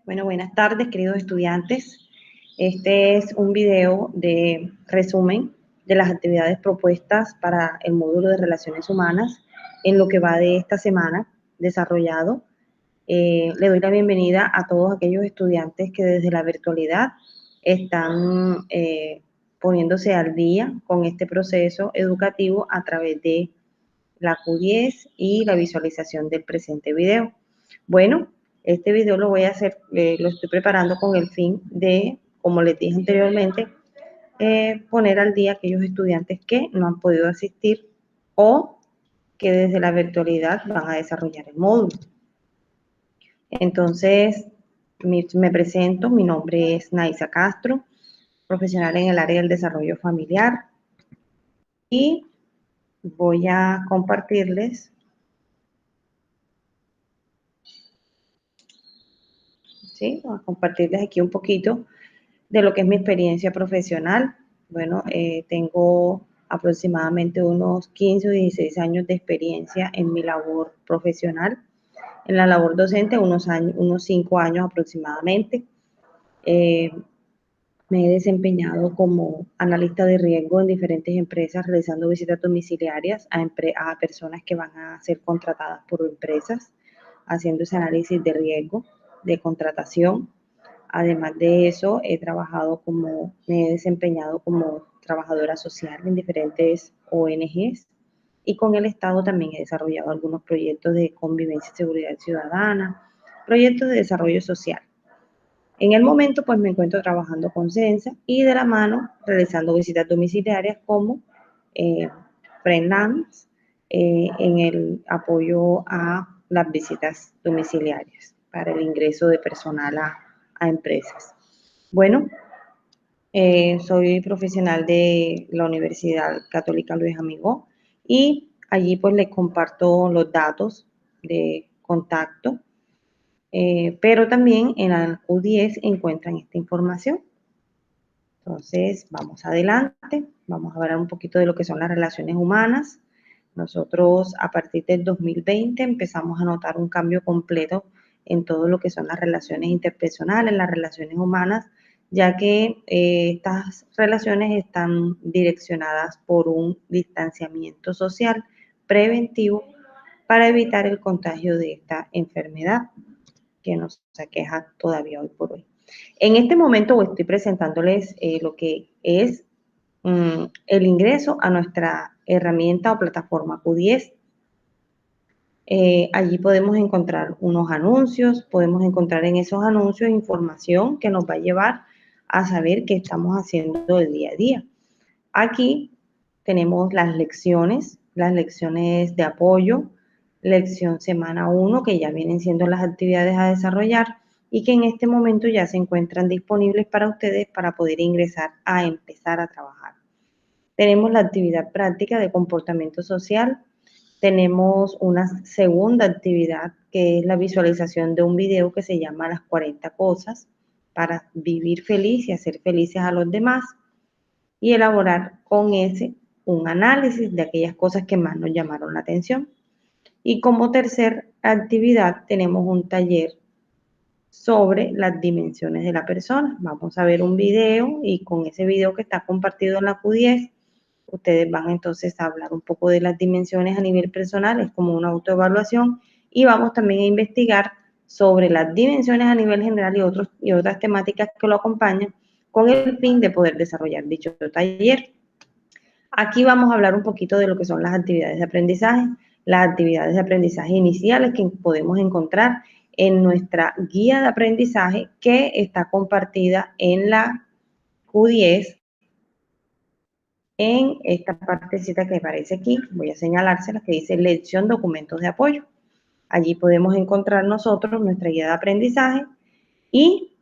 Bueno, buenas tardes, queridos estudiantes. Este es un video de resumen de las actividades propuestas para el módulo de Relaciones Humanas en lo que va de esta semana desarrollado. Le doy la bienvenida a todos aquellos estudiantes que desde la virtualidad están poniéndose al día con este proceso educativo a través de la Q10 y la visualización del presente video. Bueno, este video lo voy a hacer, lo estoy preparando con el fin de, como les dije anteriormente, poner al día a aquellos estudiantes que no han podido asistir o que desde la virtualidad van a desarrollar el módulo. Entonces, me presento, mi nombre es Naisa Castro, profesional en el área del desarrollo familiar, y voy a compartirles ¿sí? A compartirles aquí un poquito de lo que es mi experiencia profesional. Bueno, tengo aproximadamente unos 15 o 16 años de experiencia en mi labor profesional. En la labor docente, unos 5 años aproximadamente. Eh, Me he desempeñado como analista de riesgo en diferentes empresas, realizando visitas domiciliarias a personas que van a ser contratadas por empresas, haciendo ese análisis de riesgo de contratación. Además de eso, me he desempeñado como trabajadora social en diferentes ONGs, y con el Estado también he desarrollado algunos proyectos de convivencia y seguridad ciudadana, proyectos de desarrollo social. En el momento, pues me encuentro trabajando con CENSA y de la mano realizando visitas domiciliarias como freelance en el apoyo a las visitas domiciliarias para el ingreso de personal a empresas. Bueno, soy profesional de la Universidad Católica Luis Amigó, y allí pues les comparto los datos de contacto, pero también en la Q10 encuentran esta información. Entonces, vamos adelante, vamos a hablar un poquito de lo que son las relaciones humanas. Nosotros a partir del 2020 empezamos a notar un cambio completo en todo lo que son las relaciones interpersonales, las relaciones humanas, ya que estas relaciones están direccionadas por un distanciamiento social preventivo para evitar el contagio de esta enfermedad que nos aqueja todavía hoy por hoy. En este momento estoy presentándoles lo que es el ingreso a nuestra herramienta o plataforma Q10. Allí podemos encontrar unos anuncios, podemos encontrar en esos anuncios información que nos va a llevar a saber qué estamos haciendo el día a día. Aquí tenemos las lecciones de apoyo, lección semana 1, que ya vienen siendo las actividades a desarrollar y que en este momento ya se encuentran disponibles para ustedes para poder ingresar a empezar a trabajar. Tenemos la actividad práctica de comportamiento social. Tenemos una segunda actividad que es la visualización de un video que se llama Las 40 cosas para vivir feliz y hacer felices a los demás, y elaborar con ese un análisis de aquellas cosas que más nos llamaron la atención. Y como tercer actividad tenemos un taller sobre las dimensiones de la persona. Vamos a ver un video y con ese video que está compartido en la Q10, ustedes van entonces a hablar un poco de las dimensiones a nivel personal, es como una autoevaluación, y vamos también a investigar sobre las dimensiones a nivel general y otras temáticas que lo acompañan con el fin de poder desarrollar dicho taller. Aquí vamos a hablar un poquito de lo que son las actividades de aprendizaje, las actividades de aprendizaje iniciales que podemos encontrar en nuestra guía de aprendizaje que está compartida en la Q10. En esta partecita que aparece aquí, voy a señalársela, que dice lección documentos de apoyo. Allí podemos encontrar nosotros nuestra guía de aprendizaje y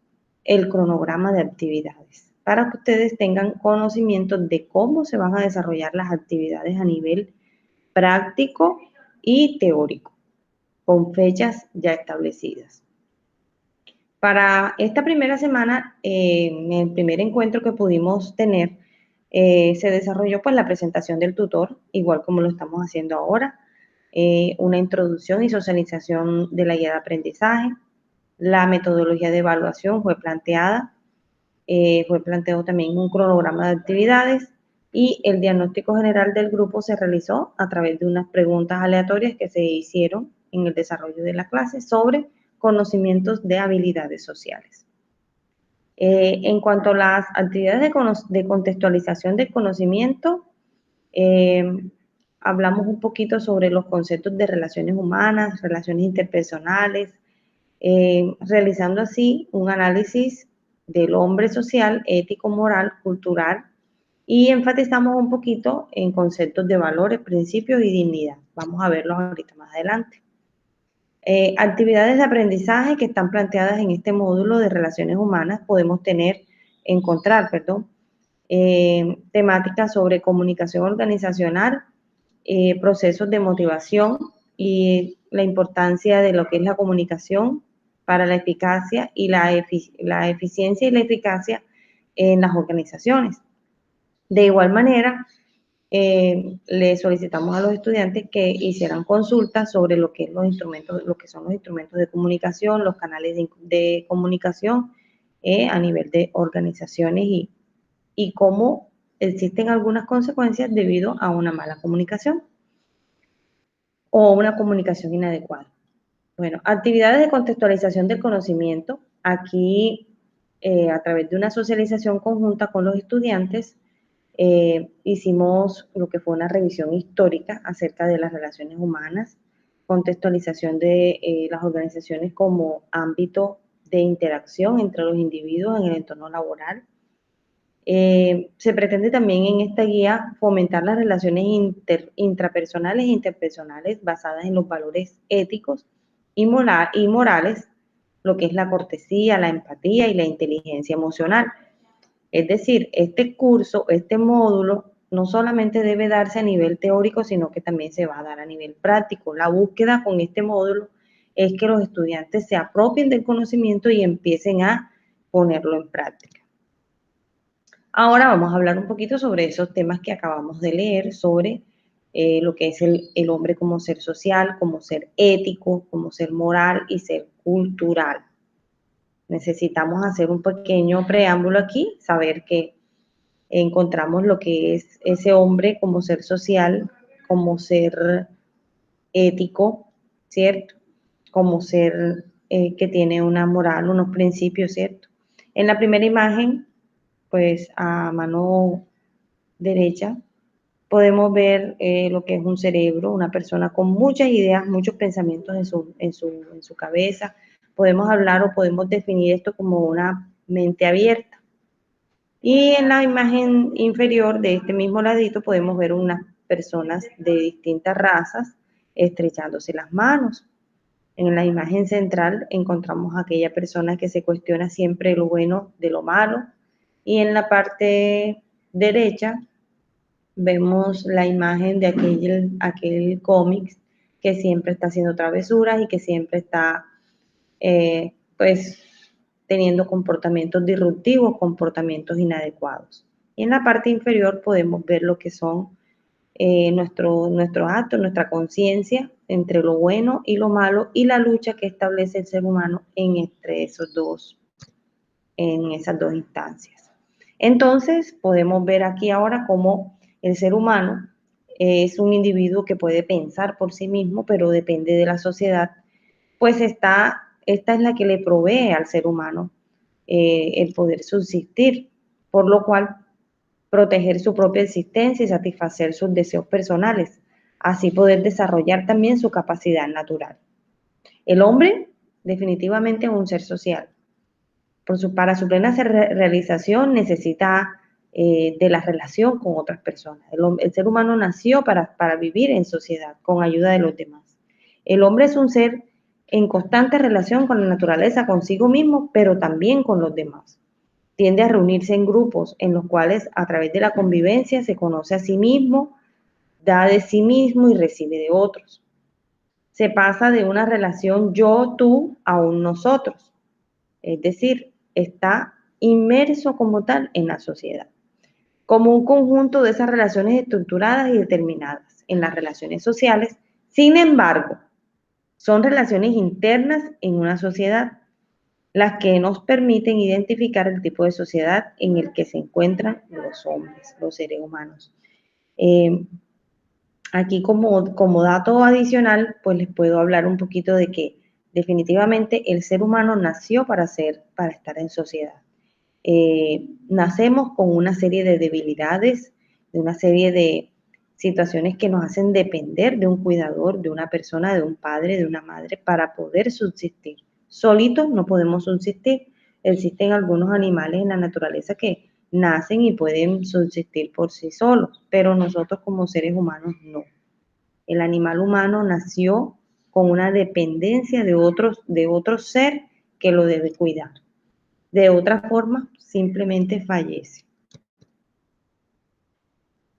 el cronograma de actividades, para que ustedes tengan conocimiento de cómo se van a desarrollar las actividades a nivel práctico y teórico, con fechas ya establecidas. Para esta primera semana, en el primer encuentro que pudimos tener, se desarrolló pues la presentación del tutor, igual como lo estamos haciendo ahora, una introducción y socialización de la guía de aprendizaje, La metodología de evaluación fue planteada, fue planteado también un cronograma de actividades y el diagnóstico general del grupo se realizó a través de unas preguntas aleatorias que se hicieron en el desarrollo de la clase sobre conocimientos de habilidades sociales. En cuanto a las actividades de contextualización del conocimiento, hablamos un poquito sobre los conceptos de relaciones humanas, relaciones interpersonales, realizando así un análisis del hombre social, ético, moral, cultural, y enfatizamos un poquito en conceptos de valores, principios y dignidad. Vamos a verlos ahorita más adelante. Actividades de aprendizaje que están planteadas en este módulo de relaciones humanas, podemos encontrar, temáticas sobre comunicación organizacional, procesos de motivación y la importancia de lo que es la comunicación para la eficacia y la eficiencia y la eficacia en las organizaciones. De igual manera, le solicitamos a los estudiantes que hicieran consultas sobre lo que son los instrumentos de comunicación, los canales de comunicación a nivel de organizaciones y cómo existen algunas consecuencias debido a una mala comunicación o una comunicación inadecuada. Bueno, actividades de contextualización del conocimiento. Aquí, a través de una socialización conjunta con los estudiantes, hicimos lo que fue una revisión histórica acerca de las relaciones humanas, contextualización de las organizaciones como ámbito de interacción entre los individuos en el entorno laboral. Se pretende también en esta guía fomentar las relaciones intrapersonales e interpersonales basadas en los valores éticos y morales, lo que es la cortesía, la empatía y la inteligencia emocional. Es decir, este curso, este módulo, no solamente debe darse a nivel teórico, sino que también se va a dar a nivel práctico. La búsqueda con este módulo es que los estudiantes se apropien del conocimiento y empiecen a ponerlo en práctica. Ahora vamos a hablar un poquito sobre esos temas que acabamos de leer, sobre lo que es el hombre como ser social, como ser ético, como ser moral y ser cultural. Necesitamos hacer un pequeño preámbulo aquí, saber que encontramos lo que es ese hombre como ser social, como ser ético, ¿cierto? Como ser que tiene una moral, unos principios, ¿cierto? En la primera imagen, pues a mano derecha, podemos ver lo que es un cerebro, una persona con muchas ideas, muchos pensamientos en su cabeza. Podemos hablar o podemos definir esto como una mente abierta. Y en la imagen inferior de este mismo ladito podemos ver unas personas de distintas razas estrechándose las manos. En la imagen central encontramos a aquella persona que se cuestiona siempre lo bueno de lo malo. Y en la parte derecha vemos la imagen de aquel cómic que siempre está haciendo travesuras y que siempre está, pues, teniendo comportamientos disruptivos, comportamientos inadecuados. Y en la parte inferior podemos ver lo que son nuestros actos, nuestra conciencia entre lo bueno y lo malo y la lucha que establece el ser humano en esas dos instancias. Entonces, podemos ver aquí ahora cómo el ser humano es un individuo que puede pensar por sí mismo, pero depende de la sociedad, pues esta es la que le provee al ser humano el poder subsistir, por lo cual proteger su propia existencia y satisfacer sus deseos personales, así poder desarrollar también su capacidad natural. El hombre definitivamente es un ser social. Para su plena realización necesita de la relación con otras personas. El ser humano nació para vivir en sociedad, con ayuda de los demás. El hombre es un ser en constante relación con la naturaleza, consigo mismo, pero también con los demás. Tiende a reunirse en grupos en los cuales a través de la convivencia se conoce a sí mismo, da de sí mismo y recibe de otros. Se pasa de una relación yo-tú a un nosotros, es decir, está inmerso como tal en la sociedad, como un conjunto de esas relaciones estructuradas y determinadas en las relaciones sociales. Sin embargo, son relaciones internas en una sociedad las que nos permiten identificar el tipo de sociedad en el que se encuentran los hombres, los seres humanos. Eh, Aquí como dato adicional, pues les puedo hablar un poquito de que definitivamente el ser humano nació para estar en sociedad. Nacemos con una serie de debilidades, de una serie de situaciones que nos hacen depender de un cuidador, de una persona, de un padre, de una madre, para poder subsistir. Solitos no podemos subsistir. Existen algunos animales en la naturaleza que nacen y pueden subsistir por sí solos, pero nosotros como seres humanos no. El animal humano nació con una dependencia de otro ser que lo debe cuidar. De otra forma, simplemente fallece.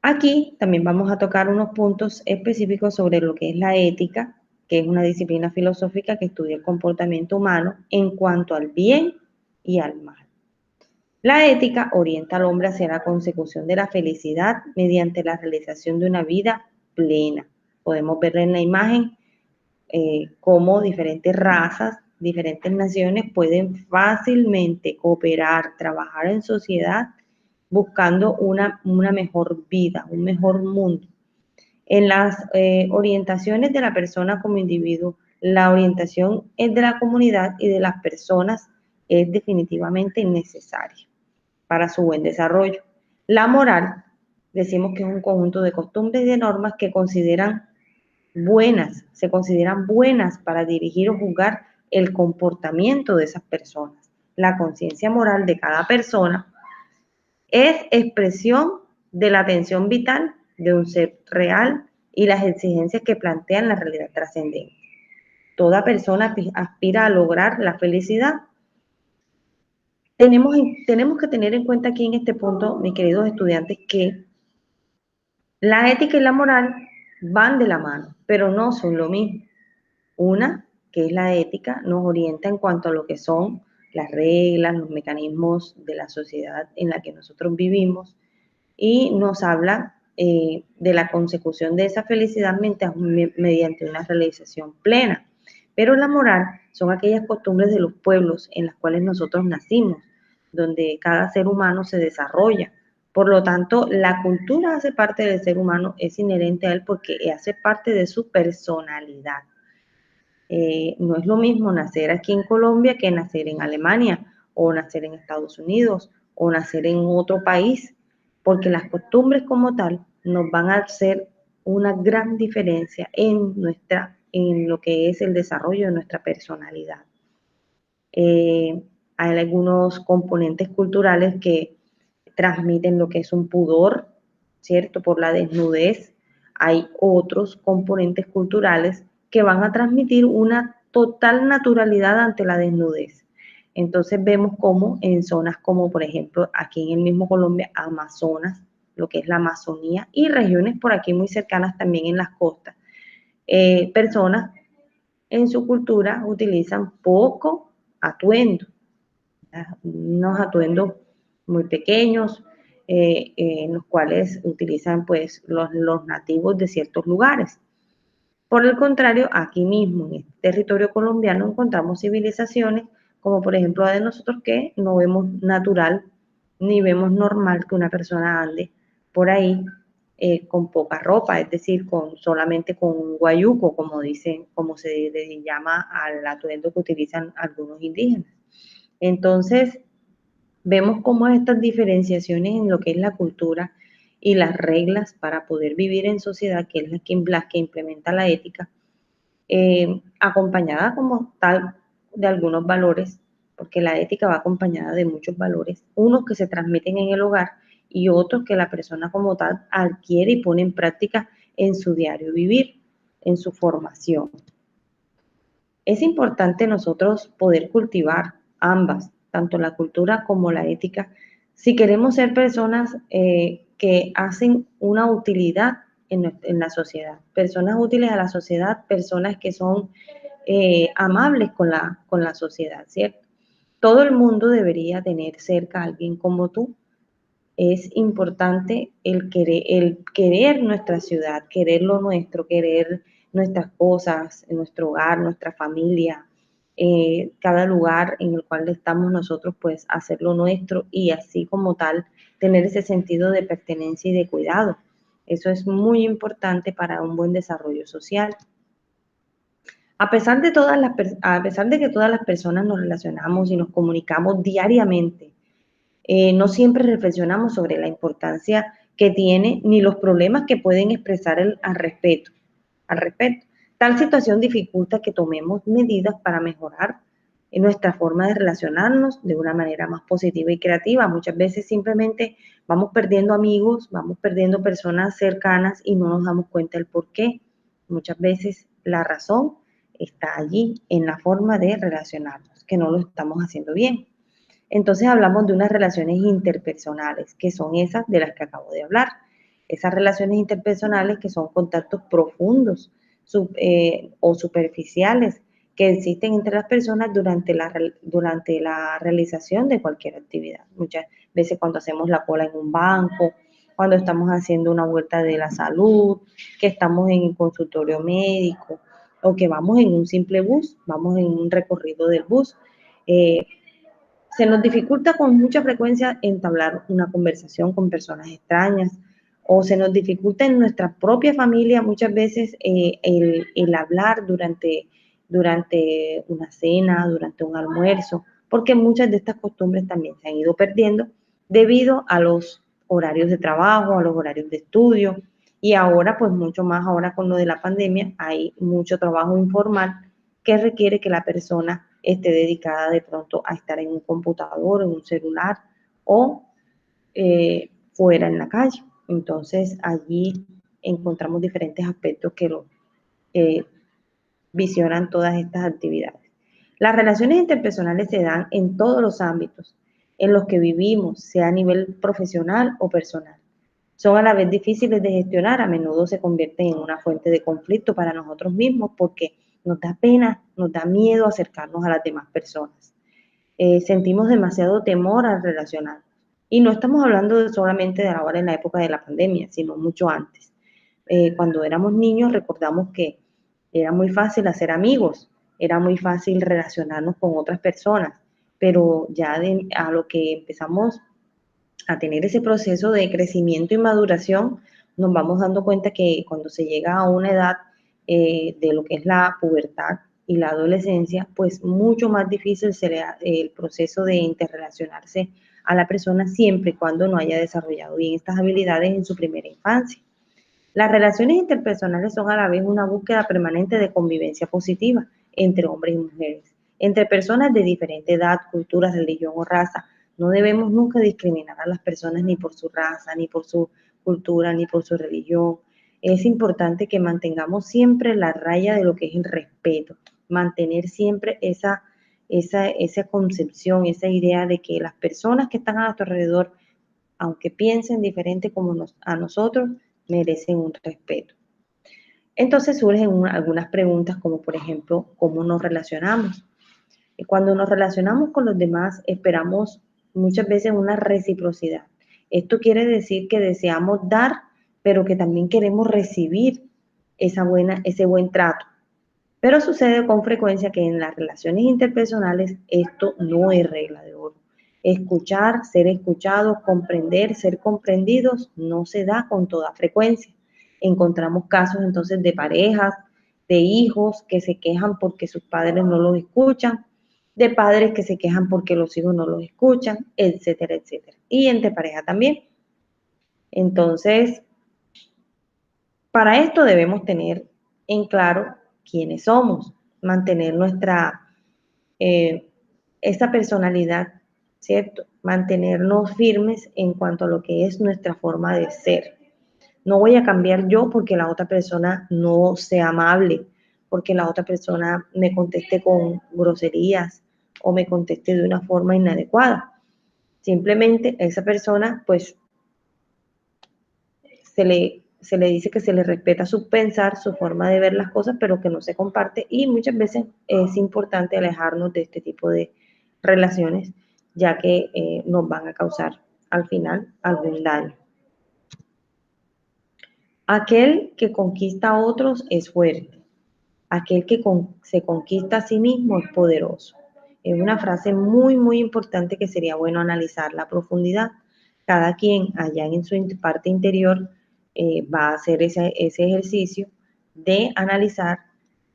Aquí también vamos a tocar unos puntos específicos sobre lo que es la ética, que es una disciplina filosófica que estudia el comportamiento humano en cuanto al bien y al mal. La ética orienta al hombre hacia la consecución de la felicidad mediante la realización de una vida plena. Podemos ver en la imagen cómo diferentes razas, diferentes naciones pueden fácilmente cooperar, trabajar en sociedad buscando una mejor vida, un mejor mundo. En las orientaciones de la persona como individuo, la orientación es de la comunidad y de las personas es definitivamente necesaria para su buen desarrollo. La moral, decimos que es un conjunto de costumbres y de normas que se consideran buenas para dirigir o juzgar el comportamiento de esas personas. La conciencia moral de cada persona es expresión de la atención vital de un ser real y las exigencias que plantean la realidad trascendente. Toda persona aspira a lograr la felicidad. Tenemos que tener en cuenta aquí en este punto, mis queridos estudiantes, que la ética y la moral van de la mano, pero no son lo mismo. Una, que es la ética, nos orienta en cuanto a lo que son las reglas, los mecanismos de la sociedad en la que nosotros vivimos y nos habla de la consecución de esa felicidad mediante una realización plena. Pero la moral son aquellas costumbres de los pueblos en las cuales nosotros nacimos, donde cada ser humano se desarrolla. Por lo tanto, la cultura hace parte del ser humano, es inherente a él porque hace parte de su personalidad. No es lo mismo nacer aquí en Colombia que nacer en Alemania o nacer en Estados Unidos o nacer en otro país, porque las costumbres como tal nos van a hacer una gran diferencia en lo que es el desarrollo de nuestra personalidad. Hay algunos componentes culturales que transmiten lo que es un pudor, ¿cierto? Por la desnudez. Hay otros componentes culturales que van a transmitir una total naturalidad ante la desnudez. Entonces vemos cómo en zonas como por ejemplo aquí en el mismo Colombia, Amazonas, lo que es la Amazonía y regiones por aquí muy cercanas también en las costas, personas en su cultura utilizan poco atuendo, unos atuendos muy pequeños, en los cuales utilizan pues los nativos de ciertos lugares. Por el contrario, aquí mismo en este territorio colombiano encontramos civilizaciones como por ejemplo la de nosotros que no vemos natural ni vemos normal que una persona ande por ahí con poca ropa, es decir, solamente con un guayuco, como dicen, como se le llama al atuendo que utilizan algunos indígenas. Entonces, vemos cómo estas diferenciaciones en lo que es la cultura y las reglas para poder vivir en sociedad, que es las que implementa la ética, acompañada como tal de algunos valores, porque la ética va acompañada de muchos valores, unos que se transmiten en el hogar y otros que la persona como tal adquiere y pone en práctica en su diario vivir, en su formación. Es importante nosotros poder cultivar ambas, tanto la cultura como la ética, si queremos ser personas que hacen una utilidad en la sociedad, personas útiles a la sociedad, personas que son amables con la sociedad, ¿cierto? Todo el mundo debería tener cerca a alguien como tú. Es importante el querer nuestra ciudad, querer lo nuestro, querer nuestras cosas, nuestro hogar, nuestra familia, cada lugar en el cual estamos nosotros, pues hacerlo nuestro y así como tal tener ese sentido de pertenencia y de cuidado. Eso es muy importante para un buen desarrollo social. A pesar de que todas las personas nos relacionamos y nos comunicamos diariamente, no siempre reflexionamos sobre la importancia que tiene ni los problemas que pueden expresar al respecto. Al respecto, tal situación dificulta que tomemos medidas para mejorar nuestra forma de relacionarnos de una manera más positiva y creativa. Muchas veces simplemente vamos perdiendo amigos, vamos perdiendo personas cercanas y no nos damos cuenta del por qué. Muchas veces la razón está allí en la forma de relacionarnos, que no lo estamos haciendo bien. Entonces hablamos de unas relaciones interpersonales, que son esas de las que acabo de hablar. Esas relaciones interpersonales que son contactos profundos o superficiales que existen entre las personas durante la realización de cualquier actividad. Muchas veces cuando hacemos la cola en un banco, cuando estamos haciendo una vuelta de la salud, que estamos en el consultorio médico o que vamos en un simple bus, vamos en un recorrido del bus. Se nos dificulta con mucha frecuencia entablar una conversación con personas extrañas o se nos dificulta en nuestra propia familia muchas veces el hablar durante una cena, durante un almuerzo, porque muchas de estas costumbres también se han ido perdiendo debido a los horarios de trabajo, a los horarios de estudio y ahora pues mucho más ahora con lo de la pandemia hay mucho trabajo informal que requiere que la persona esté dedicada de pronto a estar en un computador, en un celular o fuera en la calle. Entonces allí encontramos diferentes aspectos que lo visionan todas estas actividades. Las relaciones interpersonales se dan en todos los ámbitos en los que vivimos, sea a nivel profesional o personal. Son a la vez difíciles de gestionar, a menudo se convierten en una fuente de conflicto para nosotros mismos porque nos da pena, nos da miedo acercarnos a las demás personas. Sentimos demasiado temor al relacionarnos. Y no estamos hablando solamente de ahora en la época de la pandemia, sino mucho antes. Cuando éramos niños recordamos que era muy fácil hacer amigos, era muy fácil relacionarnos con otras personas, pero ya a lo que empezamos a tener ese proceso de crecimiento y maduración, nos vamos dando cuenta que cuando se llega a una edad de lo que es la pubertad y la adolescencia, pues mucho más difícil será el proceso de interrelacionarse a la persona siempre y cuando no haya desarrollado bien estas habilidades en su primera infancia. Las relaciones interpersonales son a la vez una búsqueda permanente de convivencia positiva entre hombres y mujeres, entre personas de diferente edad, cultura, religión o raza. No debemos nunca discriminar a las personas ni por su raza, ni por su cultura, ni por su religión. Es importante que mantengamos siempre la raya de lo que es el respeto, mantener siempre esa concepción, esa idea de que las personas que están a nuestro alrededor, aunque piensen diferente a nosotros, merecen un respeto. Entonces surgen algunas preguntas como por ejemplo, ¿cómo nos relacionamos? Y cuando nos relacionamos con los demás esperamos muchas veces una reciprocidad. Esto quiere decir que deseamos dar, pero que también queremos recibir ese buen trato. Pero sucede con frecuencia que en las relaciones interpersonales esto no es regla de oro. Escuchar, ser escuchados, comprender, ser comprendidos no se da con toda frecuencia. Encontramos casos entonces de parejas, de hijos que se quejan porque sus padres no los escuchan, de padres que se quejan porque los hijos no los escuchan, etcétera, etcétera. Y entre pareja también. Entonces, para esto debemos tener en claro quiénes somos, mantener eh, esa personalidad, ¿cierto? Mantenernos firmes en cuanto a lo que es nuestra forma de ser. No voy a cambiar yo porque la otra persona no sea amable, porque la otra persona me conteste con groserías o me conteste de una forma inadecuada. Simplemente a esa persona, pues se le dice que se le respeta su pensar, su forma de ver las cosas, pero que no se comparte y muchas veces es importante alejarnos de este tipo de relaciones, ya que nos van a causar al final algún daño. Aquel que conquista a otros es fuerte. Aquel que se conquista a sí mismo es poderoso. Es una frase muy, muy importante que sería bueno analizarla a profundidad. Cada quien allá en su parte interior va a hacer ese ejercicio de analizar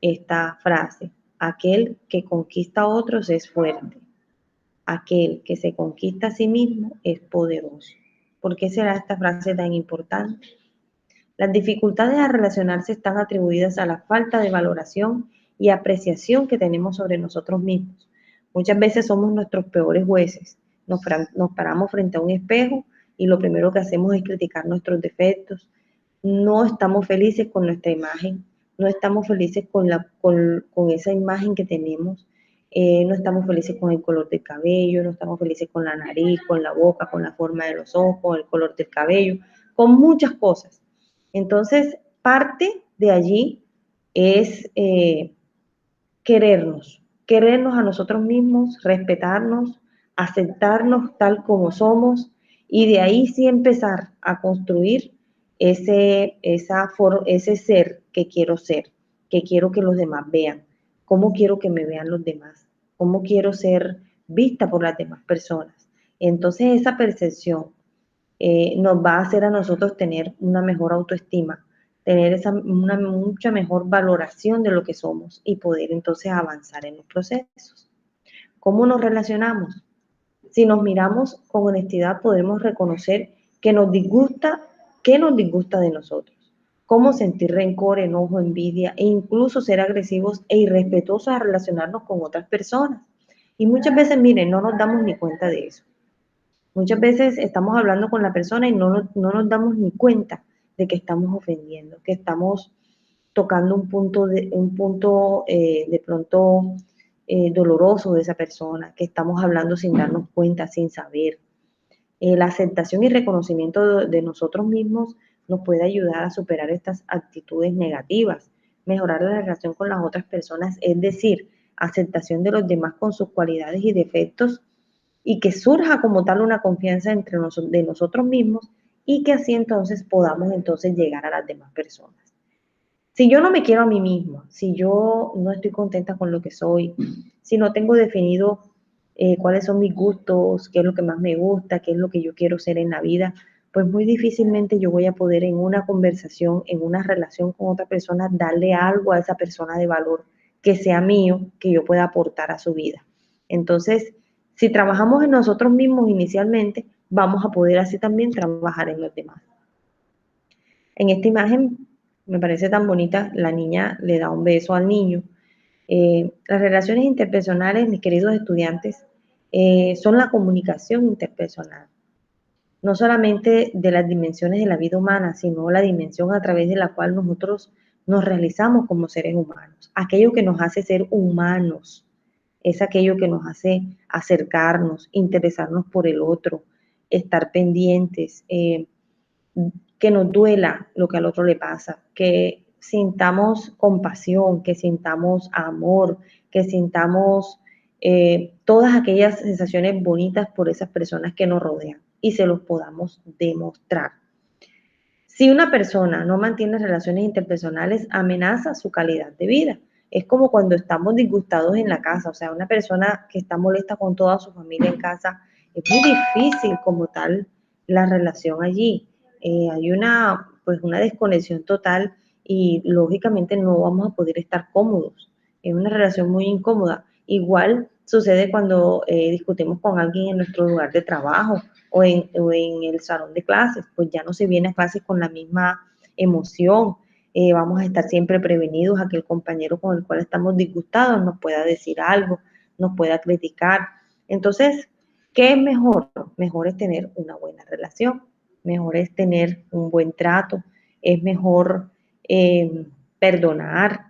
esta frase. Aquel que conquista a otros es fuerte. Aquel que se conquista a sí mismo es poderoso. ¿Por qué será esta frase tan importante? Las dificultades a relacionarse están atribuidas a la falta de valoración y apreciación que tenemos sobre nosotros mismos. Muchas veces somos nuestros peores jueces. Nos paramos frente a un espejo y lo primero que hacemos es criticar nuestros defectos. No estamos felices con nuestra imagen, no estamos felices con esa imagen que tenemos, no estamos felices con el color del cabello, no estamos felices con la nariz, con la boca, con la forma de los ojos, el color del cabello, con muchas cosas. Entonces, parte de allí es querernos a nosotros mismos, respetarnos, aceptarnos tal como somos y de ahí sí empezar a construir ese ser que quiero que los demás vean, cómo quiero que me vean los demás, cómo quiero ser vista por las demás personas. Entonces esa percepción nos va a hacer a nosotros tener una mejor autoestima, tener una mucha mejor valoración de lo que somos y poder entonces avanzar en los procesos. ¿Cómo nos relacionamos? Si nos miramos con honestidad, podemos reconocer qué nos disgusta de nosotros, cómo sentir rencor, enojo, envidia e incluso ser agresivos e irrespetuosos a relacionarnos con otras personas. Y muchas veces, miren, no nos damos ni cuenta de eso. Muchas veces estamos hablando con la persona y no nos damos ni cuenta de que estamos ofendiendo, que estamos tocando un punto de pronto doloroso de esa persona, que estamos hablando sin darnos cuenta, sin saber. La aceptación y reconocimiento de nosotros mismos nos puede ayudar a superar estas actitudes negativas, mejorar la relación con las otras personas, es decir, aceptación de los demás con sus cualidades y defectos y que surja como tal una confianza de nosotros mismos y que así entonces podamos entonces llegar a las demás personas. Si yo no me quiero a mí misma, si yo no estoy contenta con lo que soy, si no tengo definido cuáles son mis gustos, qué es lo que más me gusta, qué es lo que yo quiero ser en la vida, pues muy difícilmente yo voy a poder en una conversación, en una relación con otra persona, darle algo a esa persona de valor que sea mío, que yo pueda aportar a su vida. Entonces, si trabajamos en nosotros mismos inicialmente, vamos a poder así también trabajar en los demás. En esta imagen me parece tan bonita, la niña le da un beso al niño. Las relaciones interpersonales, mis queridos estudiantes, son la comunicación interpersonal, no solamente de las dimensiones de la vida humana, sino la dimensión a través de la cual nosotros nos realizamos como seres humanos. Aquello que nos hace ser humanos es aquello que nos hace acercarnos, interesarnos por el otro, estar pendientes, que nos duela lo que al otro le pasa, que sintamos compasión, que sintamos amor, que sintamos todas aquellas sensaciones bonitas por esas personas que nos rodean y se los podamos demostrar. Si una persona no mantiene relaciones interpersonales, amenaza su calidad de vida. Es como cuando estamos disgustados en la casa, o sea, una persona que está molesta con toda su familia en casa, es muy difícil como tal la relación allí. Hay pues una desconexión total y lógicamente no vamos a poder estar cómodos. Es una relación muy incómoda. Igual sucede cuando discutimos con alguien en nuestro lugar de trabajo o en el salón de clases, pues ya no se viene a clases con la misma emoción. Vamos a estar siempre prevenidos a que el compañero con el cual estamos disgustados nos pueda decir algo, nos pueda criticar. Entonces, ¿qué es mejor? Mejor es tener una buena relación, mejor es tener un buen trato, es mejor perdonar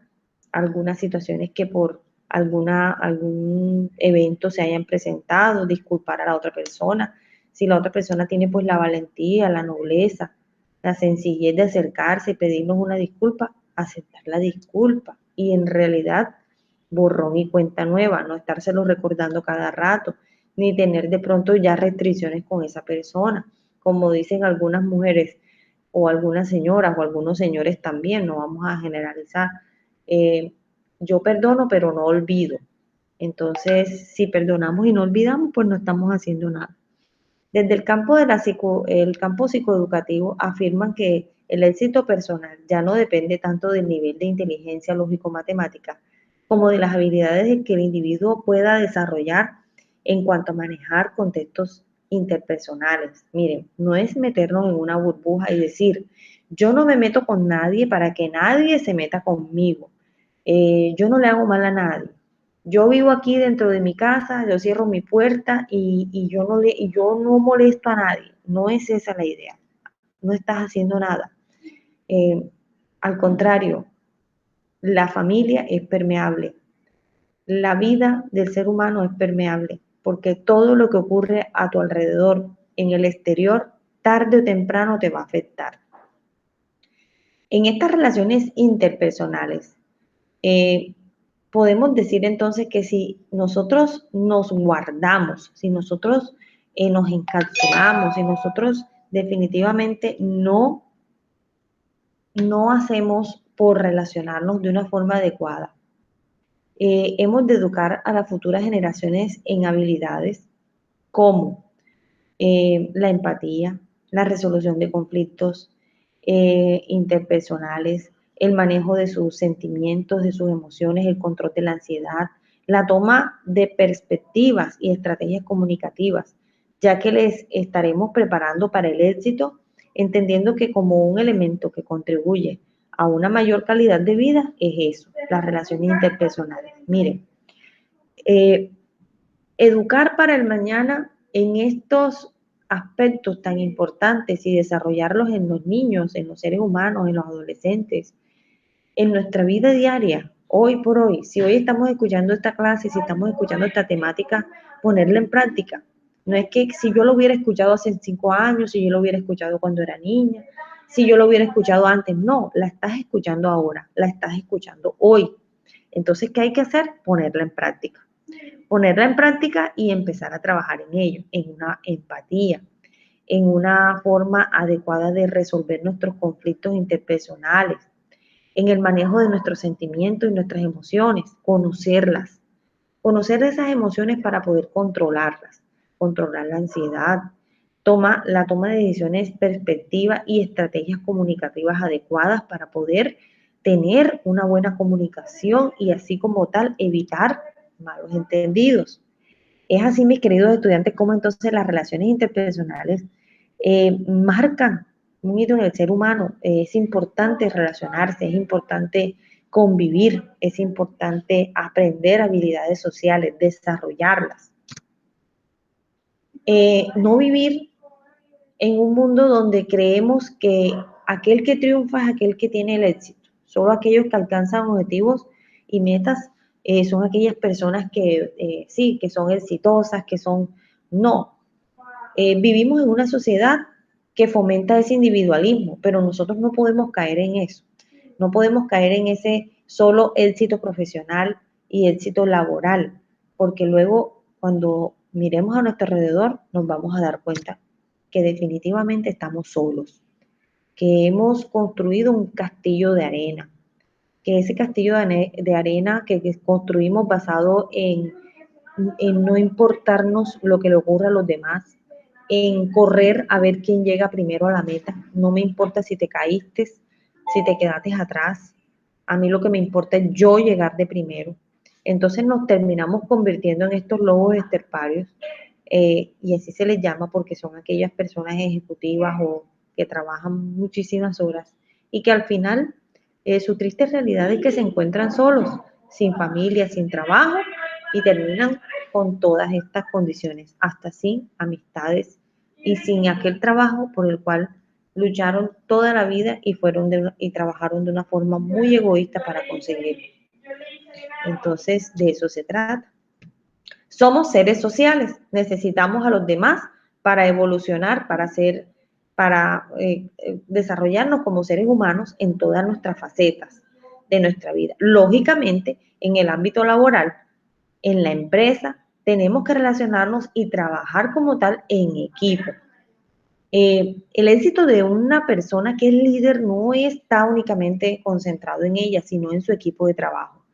algunas situaciones que por algún evento se hayan presentado, disculpar a la otra persona. Si la otra persona tiene pues la valentía, la nobleza, la sencillez de acercarse y pedirnos una disculpa, aceptar la disculpa y en realidad borrón y cuenta nueva, no estárselo recordando cada rato, ni tener de pronto ya restricciones con esa persona, como dicen algunas mujeres o algunas señoras o algunos señores también, no vamos a generalizar, yo perdono, pero no olvido. Entonces, si perdonamos y no olvidamos, pues no estamos haciendo nada. Desde el campo psicoeducativo afirman que el éxito personal ya no depende tanto del nivel de inteligencia lógico-matemática como de las habilidades que el individuo pueda desarrollar en cuanto a manejar contextos interpersonales. Miren, no es meternos en una burbuja y decir, yo no me meto con nadie para que nadie se meta conmigo. Yo no le hago mal a nadie. Yo vivo aquí dentro de mi casa, yo cierro mi puerta y yo no molesto a nadie. No es esa la idea. No estás haciendo nada. Eh, Al contrario, la familia es permeable. La vida del ser humano es permeable, porque todo lo que ocurre a tu alrededor, en el exterior, tarde o temprano te va a afectar. En estas relaciones interpersonales, eh, podemos decir entonces que si nosotros nos guardamos, si nosotros nos encapsulamos, si nosotros definitivamente no hacemos por relacionarnos de una forma adecuada, hemos de educar a las futuras generaciones en habilidades como la empatía, la resolución de conflictos interpersonales, el manejo de sus sentimientos, de sus emociones, el control de la ansiedad, la toma de perspectivas y estrategias comunicativas, ya que les estaremos preparando para el éxito, entendiendo que como un elemento que contribuye a una mayor calidad de vida es eso, las relaciones interpersonales. Miren, eh, educar para el mañana en estos aspectos tan importantes y desarrollarlos en los niños, en los seres humanos, en los adolescentes, en nuestra vida diaria, hoy por hoy. Si hoy estamos escuchando esta clase, si estamos escuchando esta temática, ponerla en práctica. No es que si yo lo hubiera escuchado hace 5 años, si yo lo hubiera escuchado cuando era niña, si yo lo hubiera escuchado antes, no, la estás escuchando ahora, la estás escuchando hoy. Entonces, ¿qué hay que hacer? Ponerla en práctica. Ponerla en práctica y empezar a trabajar en ello, en una empatía, en una forma adecuada de resolver nuestros conflictos interpersonales, en el manejo de nuestros sentimientos y nuestras emociones, conocerlas, conocer esas emociones para poder controlarlas, controlar la ansiedad, la toma de decisiones, perspectiva y estrategias comunicativas adecuadas para poder tener una buena comunicación y así como tal evitar malos entendidos. Es así, mis queridos estudiantes, como entonces las relaciones interpersonales marcan un hito en el ser humano. Es importante relacionarse, es importante convivir, es importante aprender habilidades sociales, desarrollarlas. No vivir en un mundo donde creemos que aquel que triunfa es aquel que tiene el éxito. Solo aquellos que alcanzan objetivos y metas son aquellas personas que sí, que son exitosas, que son... No, vivimos en una sociedad que fomenta ese individualismo, pero nosotros no podemos caer en eso. No podemos caer en ese solo éxito profesional y éxito laboral, porque luego cuando miremos a nuestro alrededor nos vamos a dar cuenta que definitivamente estamos solos, que hemos construido un castillo de arena, que ese castillo de arena que construimos basado en no importarnos lo que le ocurra a los demás, en correr a ver quién llega primero a la meta. No me importa si te caíste, si te quedaste atrás. A mí lo que me importa es yo llegar de primero. Entonces nos terminamos convirtiendo en estos lobos esterparios y así se les llama porque son aquellas personas ejecutivas o que trabajan muchísimas horas y que al final su triste realidad es que se encuentran solos, sin familia, sin trabajo y terminan con todas estas condiciones, hasta sin amistades y sin aquel trabajo por el cual lucharon toda la vida y trabajaron de una forma muy egoísta para conseguirlo. Entonces, de eso se trata. Somos seres sociales, necesitamos a los demás para evolucionar, para desarrollarnos como seres humanos en todas nuestras facetas de nuestra vida. Lógicamente, en el ámbito laboral, en la empresa, tenemos que relacionarnos y trabajar como tal en equipo. El éxito de una persona que es líder no está únicamente concentrado en ella, sino en su equipo de trabajo.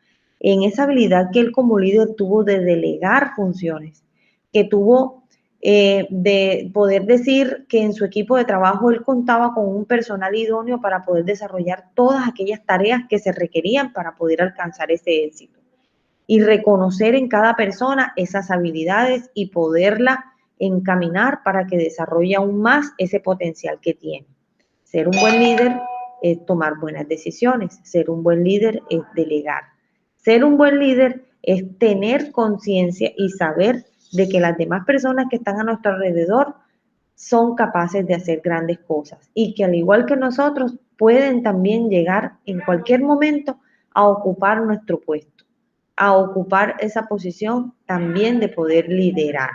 en esa habilidad que él como líder tuvo de delegar funciones, que tuvo de poder decir que en su equipo de trabajo él contaba con un personal idóneo para poder desarrollar todas aquellas tareas que se requerían para poder alcanzar ese éxito. Y reconocer en cada persona esas habilidades y poderla encaminar para que desarrolle aún más ese potencial que tiene. Ser un buen líder es tomar buenas decisiones, ser un buen líder es delegar. Ser un buen líder es tener conciencia y saber de que las demás personas que están a nuestro alrededor son capaces de hacer grandes cosas y que al igual que nosotros pueden también llegar en cualquier momento a ocupar nuestro puesto, a ocupar esa posición también de poder liderar.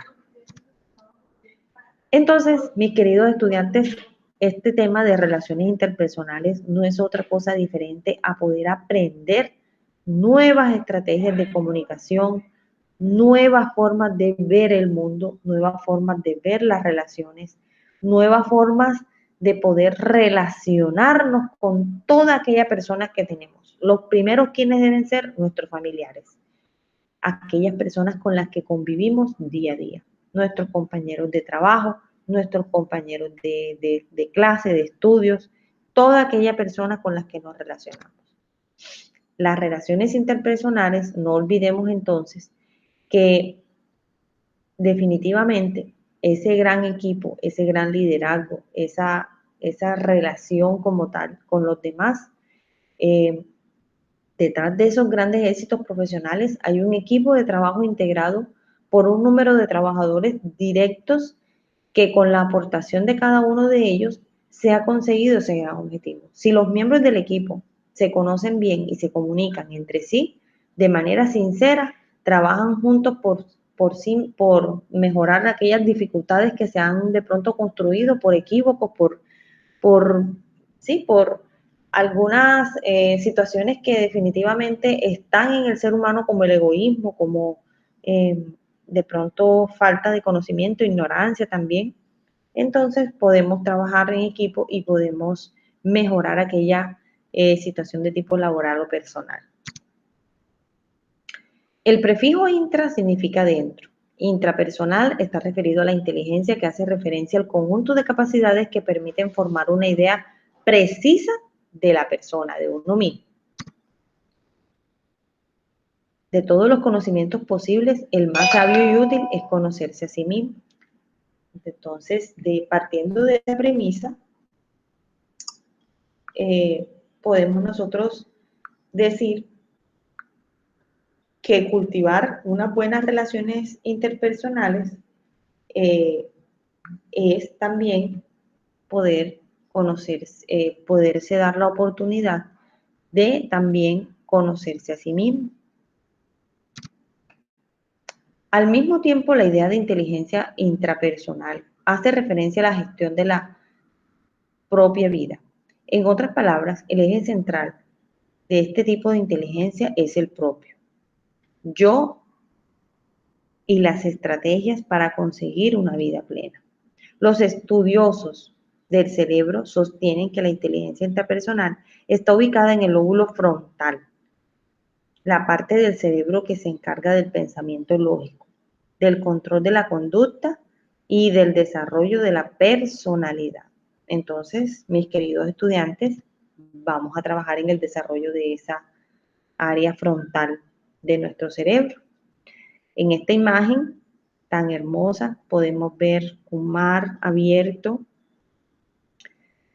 Entonces, mis queridos estudiantes, este tema de relaciones interpersonales no es otra cosa diferente a poder aprender nuevas estrategias de comunicación, nuevas formas de ver el mundo, nuevas formas de ver las relaciones, nuevas formas de poder relacionarnos con toda aquella persona que tenemos. Los primeros quienes deben ser nuestros familiares, aquellas personas con las que convivimos día a día, nuestros compañeros de trabajo, nuestros compañeros de clase, de estudios, toda aquella persona con las que nos relacionamos. Las relaciones interpersonales, no olvidemos entonces que definitivamente ese gran equipo, ese gran liderazgo, esa relación como tal con los demás, detrás de esos grandes éxitos profesionales hay un equipo de trabajo integrado por un número de trabajadores directos que con la aportación de cada uno de ellos se ha conseguido ese gran objetivo. Si los miembros del equipo se conocen bien y se comunican entre sí de manera sincera, trabajan juntos por mejorar aquellas dificultades que se han de pronto construido por equívocos, por, sí, por algunas situaciones que definitivamente están en el ser humano, como el egoísmo, como de pronto falta de conocimiento, ignorancia también. Entonces podemos trabajar en equipo y podemos mejorar aquella situación de tipo laboral o personal. El prefijo intra significa dentro. Intrapersonal está referido a la inteligencia que hace referencia al conjunto de capacidades que permiten formar una idea precisa de la persona, de uno mismo. De todos los conocimientos posibles, el más sabio y útil es conocerse a sí mismo. Entonces, partiendo de esa premisa, podemos nosotros decir que cultivar unas buenas relaciones interpersonales es también poder conocerse, poderse dar la oportunidad de también conocerse a sí mismo. Al mismo tiempo, la idea de inteligencia intrapersonal hace referencia a la gestión de la propia vida. En otras palabras, el eje central de este tipo de inteligencia es el propio. Yo y las estrategias para conseguir una vida plena. Los estudiosos del cerebro sostienen que la inteligencia intrapersonal está ubicada en el lóbulo frontal, la parte del cerebro que se encarga del pensamiento lógico, del control de la conducta y del desarrollo de la personalidad. Entonces, mis queridos estudiantes, vamos a trabajar en el desarrollo de esa área frontal de nuestro cerebro. En esta imagen tan hermosa podemos ver un mar abierto,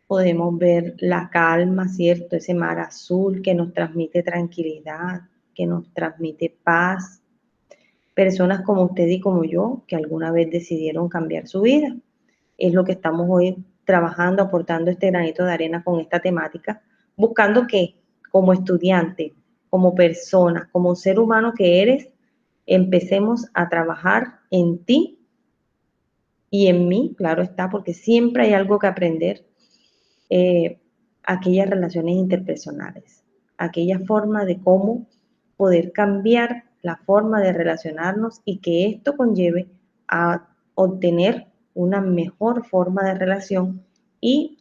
podemos ver la calma, ¿cierto? Ese mar azul que nos transmite tranquilidad, que nos transmite paz. Personas como usted y como yo, que alguna vez decidieron cambiar su vida. Es lo que estamos hoy trabajando, aportando este granito de arena con esta temática, buscando que como estudiante, como persona, como ser humano que eres, empecemos a trabajar en ti y en mí, claro está, porque siempre hay algo que aprender, aquellas relaciones interpersonales, aquella forma de cómo poder cambiar la forma de relacionarnos y que esto conlleve a obtener una mejor forma de relación y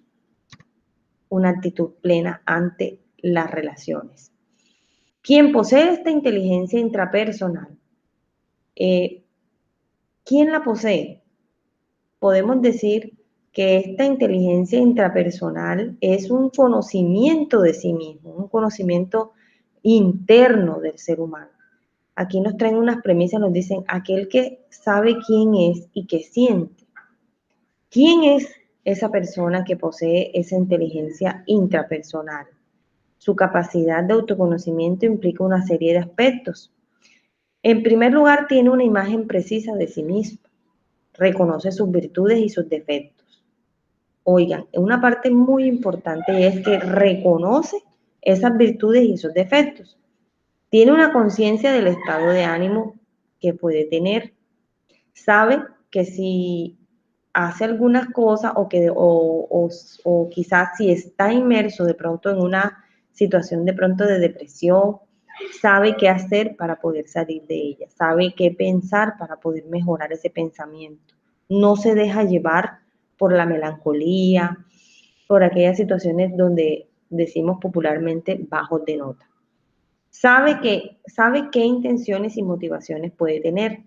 una actitud plena ante las relaciones. Quien posee esta inteligencia intrapersonal, ¿quién la posee? Podemos decir que esta inteligencia intrapersonal es un conocimiento de sí mismo, un conocimiento interno del ser humano. Aquí nos traen unas premisas, nos dicen, aquel que sabe quién es y que siente. ¿Quién es esa persona que posee esa inteligencia intrapersonal? Su capacidad de autoconocimiento implica una serie de aspectos. En primer lugar, tiene una imagen precisa de sí mismo. Reconoce sus virtudes y sus defectos. Oigan, una parte muy importante es que reconoce esas virtudes y esos defectos. Tiene una conciencia del estado de ánimo que puede tener. Sabe que si hace algunas cosas o quizás si está inmerso de pronto en una situación de pronto de depresión, sabe qué hacer para poder salir de ella, sabe qué pensar para poder mejorar ese pensamiento. No se deja llevar por la melancolía, por aquellas situaciones donde decimos popularmente bajos de nota. Sabe qué intenciones y motivaciones puede tener.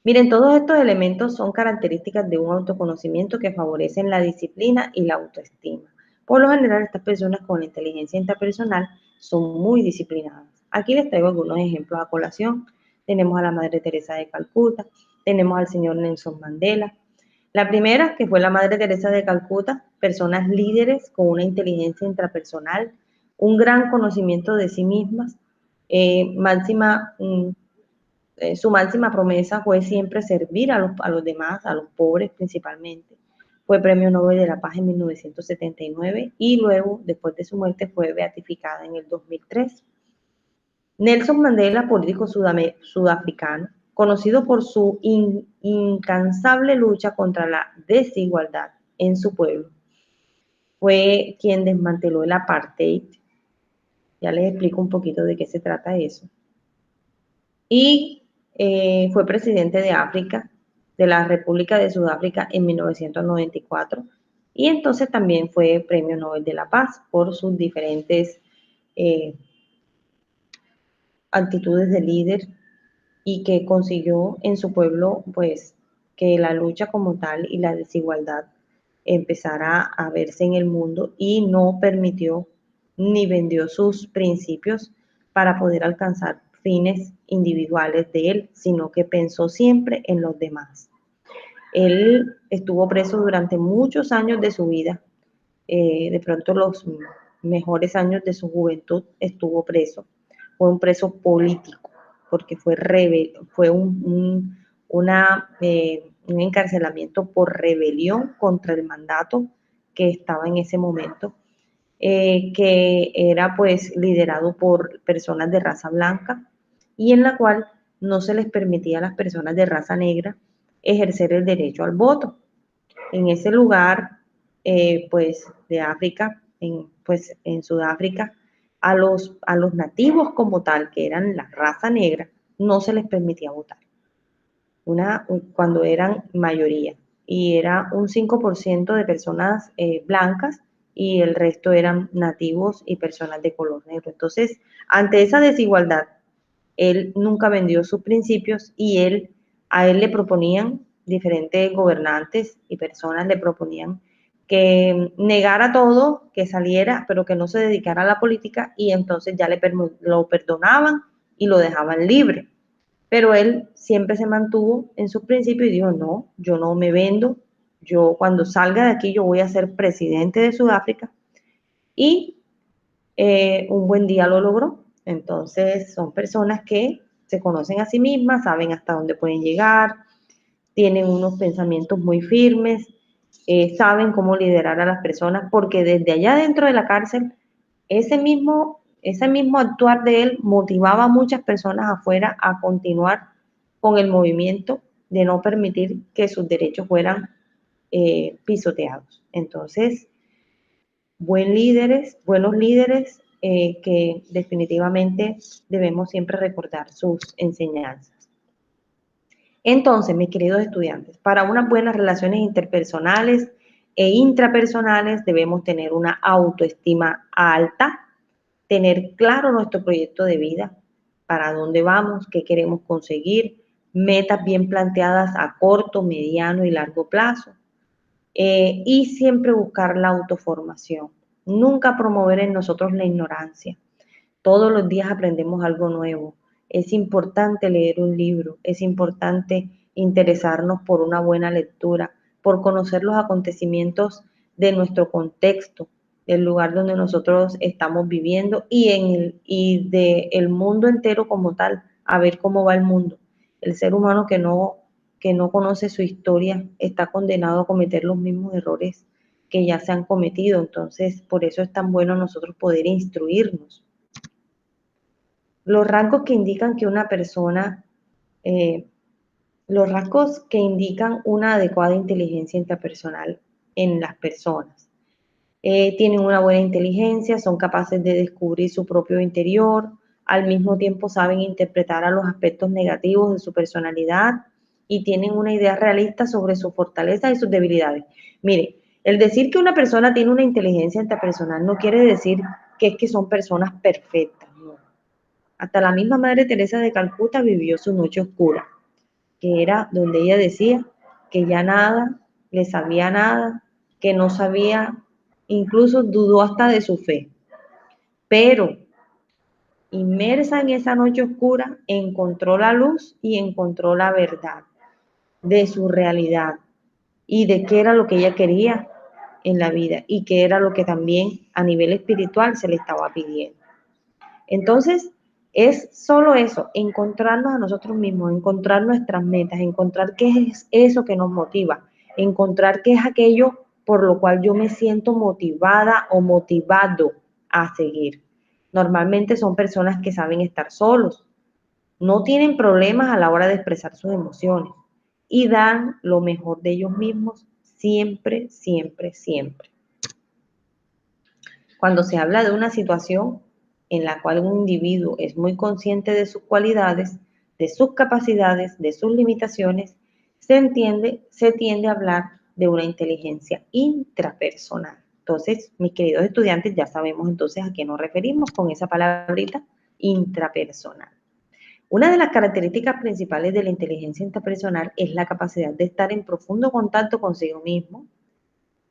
Miren, todos estos elementos son características de un autoconocimiento que favorecen la disciplina y la autoestima. Por lo general, estas personas con inteligencia interpersonal son muy disciplinadas. Aquí les traigo algunos ejemplos a colación. Tenemos a la Madre Teresa de Calcuta, tenemos al señor Nelson Mandela. La primera, que fue la Madre Teresa de Calcuta, personas líderes con una inteligencia intrapersonal, un gran conocimiento de sí mismas, máxima su máxima promesa fue siempre servir a los demás, a los pobres principalmente. Fue Premio Nobel de la Paz en 1979 y luego, después de su muerte, fue beatificada en el 2003. Nelson Mandela, político sudafricano, conocido por su incansable lucha contra la desigualdad en su pueblo, fue quien desmanteló el apartheid. Ya les explico un poquito de qué se trata eso. Y fue presidente de África, de la República de Sudáfrica en 1994 y entonces también fue Premio Nobel de la Paz por sus diferentes eh, actitudes de líder y que consiguió en su pueblo pues que la lucha como tal y la desigualdad empezara a verse en el mundo y no permitió ni vendió sus principios para poder alcanzar fines individuales de él, sino que pensó siempre en los demás. Él estuvo preso durante muchos años de su vida, de pronto los mejores años de su juventud estuvo preso, fue un preso político, porque fue un encarcelamiento por rebelión contra el mandato que estaba en ese momento, que era pues liderado por personas de raza blanca y en la cual no se les permitía a las personas de raza negra ejercer el derecho al voto. En ese lugar, pues, de África, pues, en Sudáfrica, a los nativos como tal, que eran la raza negra, no se les permitía votar. Cuando eran mayoría. Y era un 5% de personas blancas y el resto eran nativos y personas de color negro. Entonces, ante esa desigualdad, él nunca vendió sus principios y a él le proponían diferentes gobernantes y personas le proponían que negara todo, que saliera, pero que no se dedicara a la política y entonces ya lo perdonaban y lo dejaban libre. Pero él siempre se mantuvo en sus principios y dijo, no, yo no me vendo, yo cuando salga de aquí yo voy a ser presidente de Sudáfrica y un buen día lo logró. Entonces son personas que se conocen a sí mismas, saben hasta dónde pueden llegar, tienen unos pensamientos muy firmes, saben cómo liderar a las personas, porque desde allá dentro de la cárcel, ese mismo actuar de él motivaba a muchas personas afuera a continuar con el movimiento de no permitir que sus derechos fueran pisoteados. Entonces, buenos líderes que definitivamente debemos siempre recordar sus enseñanzas. Entonces, mis queridos estudiantes, para unas buenas relaciones interpersonales e intrapersonales debemos tener una autoestima alta, tener claro nuestro proyecto de vida, para dónde vamos, qué queremos conseguir, metas bien planteadas a corto, mediano y largo plazo. Y siempre buscar la autoformación. Nunca promover en nosotros la ignorancia. Todos los días aprendemos algo nuevo. Es importante leer un libro, es importante interesarnos por una buena lectura, por conocer los acontecimientos de nuestro contexto, del lugar donde nosotros estamos viviendo y del mundo entero como tal, a ver cómo va el mundo. El ser humano que no conoce su historia está condenado a cometer los mismos errores que ya se han cometido. Entonces, por eso es tan bueno nosotros poder instruirnos. Los rasgos que indican que una persona, eh, los rasgos que indican una adecuada inteligencia interpersonal en las personas. Tienen una buena inteligencia, son capaces de descubrir su propio interior, al mismo tiempo saben interpretar a los aspectos negativos de su personalidad y tienen una idea realista sobre sus fortalezas y sus debilidades. Mire, el decir que una persona tiene una inteligencia interpersonal no quiere decir que es que son personas perfectas, no. Hasta la misma Madre Teresa de Calcuta vivió su noche oscura, que era donde ella decía que ya nada, le sabía nada, que no sabía, incluso dudó hasta de su fe. Pero inmersa en esa noche oscura, encontró la luz y encontró la verdad de su realidad y de qué era lo que ella quería en la vida y qué era lo que también a nivel espiritual se le estaba pidiendo. Entonces, es solo eso, encontrarnos a nosotros mismos, encontrar nuestras metas, encontrar qué es eso que nos motiva, encontrar qué es aquello por lo cual yo me siento motivada o motivado a seguir. Normalmente son personas que saben estar solos, no tienen problemas a la hora de expresar sus emociones y dan lo mejor de ellos mismos siempre, siempre, siempre. Cuando se habla de una situación en la cual un individuo es muy consciente de sus cualidades, de sus capacidades, de sus limitaciones, se tiende a hablar de una inteligencia intrapersonal. Entonces, mis queridos estudiantes, ya sabemos entonces a qué nos referimos con esa palabrita intrapersonal. Una de las características principales de la inteligencia intrapersonal es la capacidad de estar en profundo contacto consigo mismo.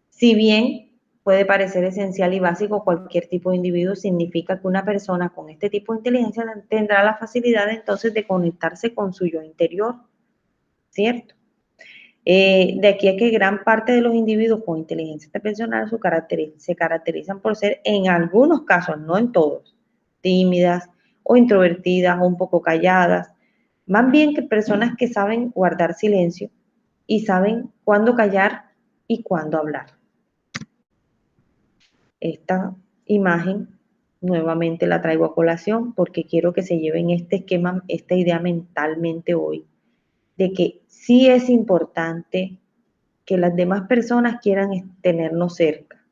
Si bien puede parecer esencial y básico, cualquier tipo de individuo significa que una persona con este tipo de inteligencia tendrá la facilidad entonces de conectarse con su yo interior, ¿cierto? De aquí a que gran parte de los individuos con inteligencia interpersonal se caracterizan por ser, en algunos casos, no en todos, tímidas o introvertidas o un poco calladas, más bien que personas que saben guardar silencio y saben cuándo callar y cuándo hablar. Esta imagen nuevamente la traigo a colación porque quiero que se lleven este esquema, esta idea mentalmente hoy, de que sí es importante que las demás personas quieran tenernos cerca.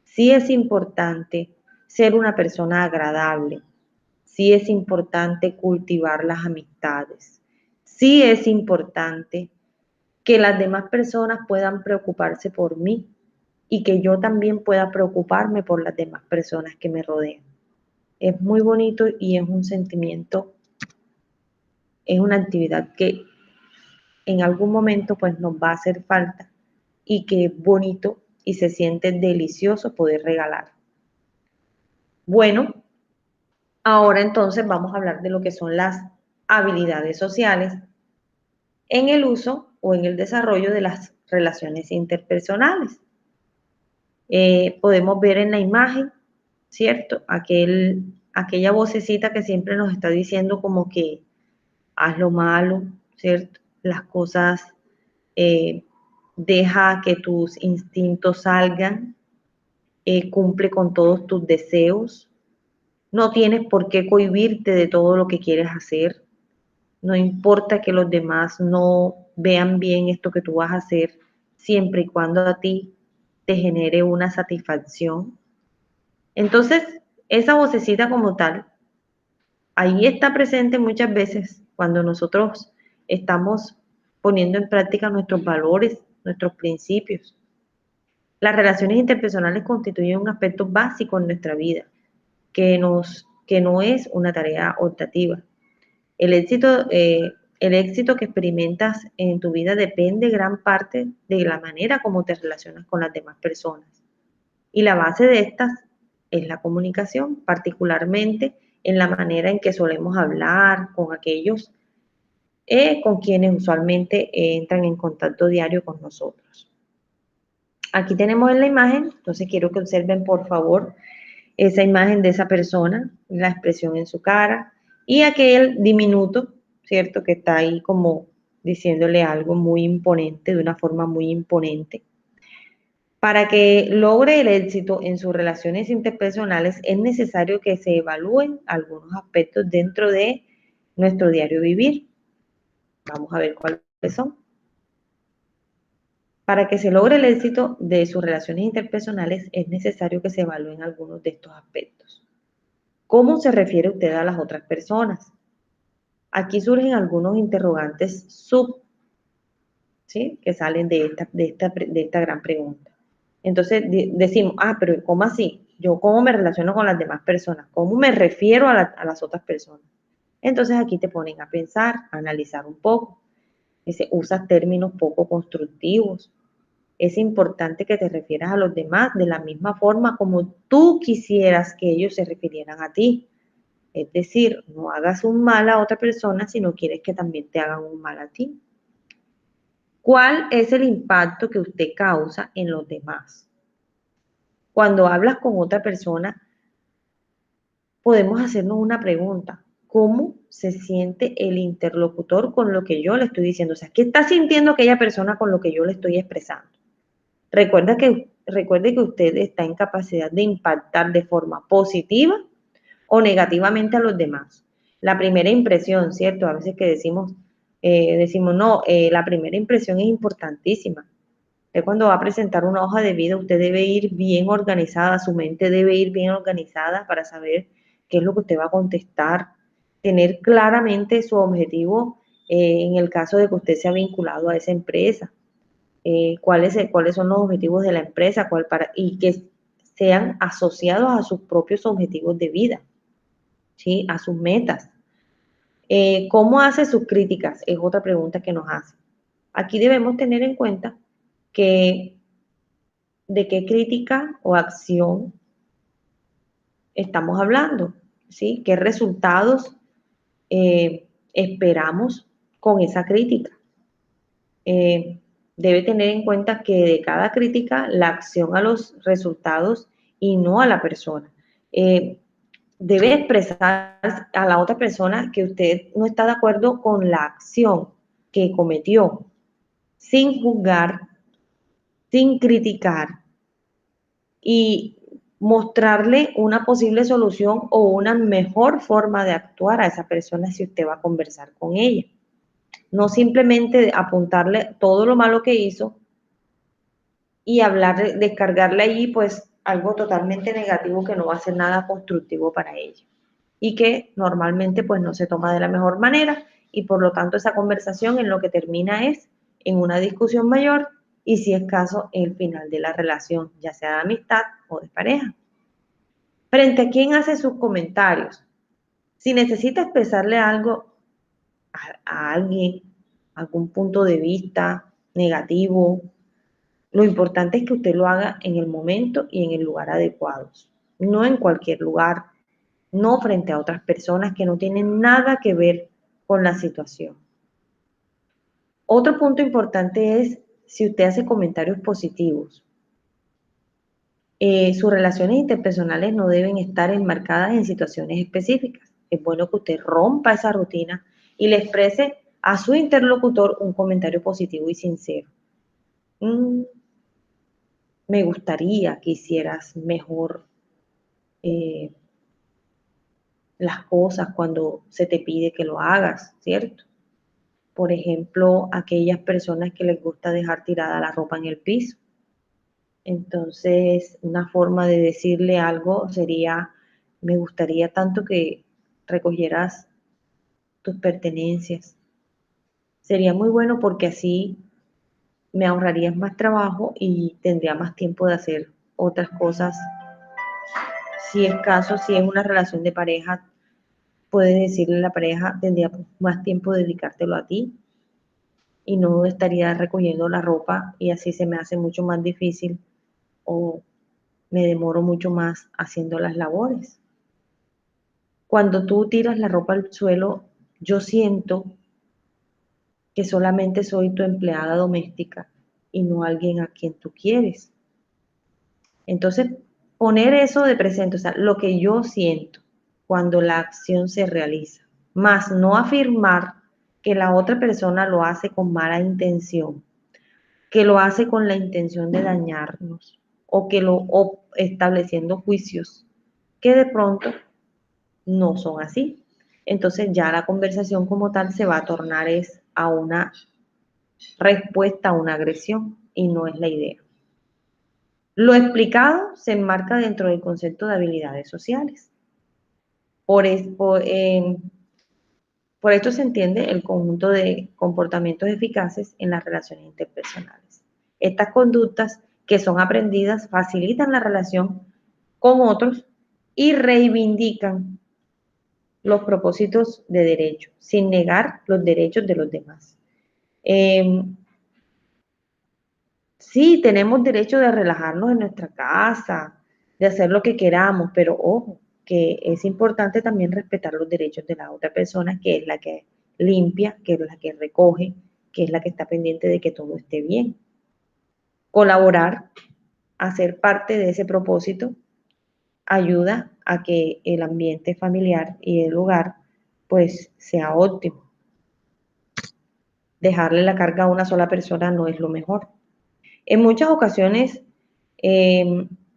Sí es importante ser una persona agradable. Sí es importante cultivar las amistades. Sí es importante que las demás personas puedan preocuparse por mí y que yo también pueda preocuparme por las demás personas que me rodean. Es muy bonito y es un sentimiento, es una actividad que en algún momento pues nos va a hacer falta y que es bonito y se siente delicioso poder regalar. Bueno, ahora entonces vamos a hablar de lo que son las habilidades sociales en el uso o en el desarrollo de las relaciones interpersonales. Podemos ver en la imagen, ¿cierto? Aquella vocecita que siempre nos está diciendo como que haz lo malo, ¿cierto? Las cosas, eh, deja que tus instintos salgan, cumple con todos tus deseos, no tienes por qué cohibirte de todo lo que quieres hacer, no importa que los demás no vean bien esto que tú vas a hacer, siempre y cuando a ti te genere una satisfacción. Entonces, esa vocecita como tal, ahí está presente muchas veces cuando nosotros estamos poniendo en práctica nuestros valores, nuestros principios. Las relaciones interpersonales constituyen un aspecto básico en nuestra vida. que no es una tarea optativa. El éxito que experimentas en tu vida depende gran parte de la manera como te relacionas con las demás personas. Y la base de estas es la comunicación, particularmente en la manera en que solemos hablar con aquellos con quienes usualmente entran en contacto diario con nosotros. Aquí tenemos en la imagen, entonces quiero que observen por favor esa imagen de esa persona, la expresión en su cara y aquel diminuto, ¿cierto? Que está ahí como diciéndole algo muy imponente, de una forma muy imponente. Para que logre el éxito en sus relaciones interpersonales es necesario que se evalúen algunos aspectos dentro de nuestro diario vivir. Vamos a ver cuáles son. Para que se logre el éxito de sus relaciones interpersonales es necesario que se evalúen algunos de estos aspectos. ¿Cómo se refiere usted a las otras personas? Aquí surgen algunos interrogantes ¿sí? Que salen de esta gran pregunta. Entonces decimos, pero ¿cómo así? ¿Yo cómo me relaciono con las demás personas? ¿Cómo me refiero a las otras personas? Entonces aquí te ponen a pensar, a analizar un poco. Dice, usas términos poco constructivos. Es importante que te refieras a los demás de la misma forma como tú quisieras que ellos se refirieran a ti. Es decir, no hagas un mal a otra persona si no quieres que también te hagan un mal a ti. ¿Cuál es el impacto que usted causa en los demás? Cuando hablas con otra persona, podemos hacernos una pregunta. ¿Cómo se siente el interlocutor con lo que yo le estoy diciendo? O sea, ¿qué está sintiendo aquella persona con lo que yo le estoy expresando? Recuerde que usted está en capacidad de impactar de forma positiva o negativamente a los demás. La primera impresión, ¿cierto? A veces que decimos no, la primera impresión es importantísima. Usted cuando va a presentar una hoja de vida, usted debe ir bien organizada, su mente debe ir bien organizada para saber qué es lo que usted va a contestar, tener claramente su objetivo en el caso de que usted sea vinculado a esa empresa, cuáles son los objetivos de la empresa, y que sean asociados a sus propios objetivos de vida, ¿sí? A sus metas. ¿Cómo hace sus críticas? Es otra pregunta que nos hace. Aquí debemos tener en cuenta que de qué crítica o acción estamos hablando, ¿sí? ¿Qué resultados esperamos con esa crítica? Debe tener en cuenta que de cada crítica la acción a los resultados y no a la persona. Debe expresar a la otra persona que usted no está de acuerdo con la acción que cometió, sin juzgar, sin criticar y mostrarle una posible solución o una mejor forma de actuar a esa persona si usted va a conversar con ella. No simplemente apuntarle todo lo malo que hizo y descargarle allí pues algo totalmente negativo que no va a ser nada constructivo para ella y que normalmente pues no se toma de la mejor manera y por lo tanto esa conversación en lo que termina es en una discusión mayor y si es caso el final de la relación, ya sea de amistad o de pareja. Frente a quién hace sus comentarios. Si necesita expresarle algo a alguien, algún punto de vista negativo, lo importante es que usted lo haga en el momento y en el lugar adecuados, no en cualquier lugar, no frente a otras personas que no tienen nada que ver con la situación. Otro punto importante es si usted hace comentarios positivos. Sus relaciones interpersonales no deben estar enmarcadas en situaciones específicas. Es bueno que usted rompa esa rutina y le exprese a su interlocutor un comentario positivo y sincero. Me gustaría que hicieras mejor las cosas cuando se te pide que lo hagas, ¿cierto? Por ejemplo, aquellas personas que les gusta dejar tirada la ropa en el piso. Entonces, una forma de decirle algo sería, me gustaría tanto que recogieras tus pertenencias. Sería muy bueno porque así me ahorrarías más trabajo y tendría más tiempo de hacer otras cosas Si es caso, si es una relación de pareja, puedes decirle a la pareja, tendría más tiempo de dedicártelo a ti y no estaría recogiendo la ropa y así se me hace mucho más difícil o me demoro mucho más haciendo las labores. Cuando tú tiras la ropa al suelo, yo siento que solamente soy tu empleada doméstica y no alguien a quien tú quieres. Entonces, poner eso de presente, o sea, lo que yo siento cuando la acción se realiza, más no afirmar que la otra persona lo hace con mala intención, que lo hace con la intención de dañarnos o estableciendo juicios que de pronto no son así. Entonces ya la conversación como tal se va a tornar es a una respuesta a una agresión y no es la idea. Lo explicado se enmarca dentro del concepto de habilidades sociales. Por, es, por esto se entiende el conjunto de comportamientos eficaces en las relaciones interpersonales. Estas conductas que son aprendidas facilitan la relación con otros y reivindican los propósitos de derecho, sin negar los derechos de los demás. Sí, tenemos derecho de relajarnos en nuestra casa, de hacer lo que queramos, pero ojo, que es importante también respetar los derechos de la otra persona, que es la que limpia, que es la que recoge, que es la que está pendiente de que todo esté bien. Colaborar, hacer parte de ese propósito, ayuda a que el ambiente familiar y el hogar pues sea óptimo. Dejarle la carga a una sola persona no es lo mejor. En muchas ocasiones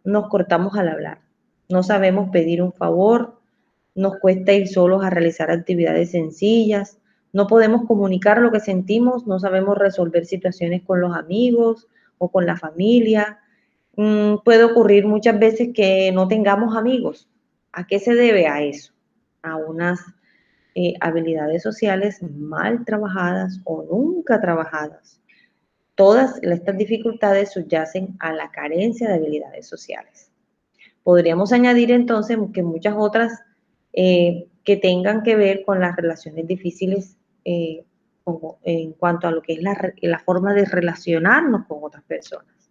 nos cortamos al hablar, no sabemos pedir un favor, nos cuesta ir solos a realizar actividades sencillas, no podemos comunicar lo que sentimos, no sabemos resolver situaciones con los amigos o con la familia. Puede ocurrir muchas veces que no tengamos amigos. ¿A qué se debe a eso? A unas habilidades sociales mal trabajadas o nunca trabajadas. Todas estas dificultades subyacen a la carencia de habilidades sociales. Podríamos añadir entonces que muchas otras que tengan que ver con las relaciones difíciles como en cuanto a lo que es la forma de relacionarnos con otras personas.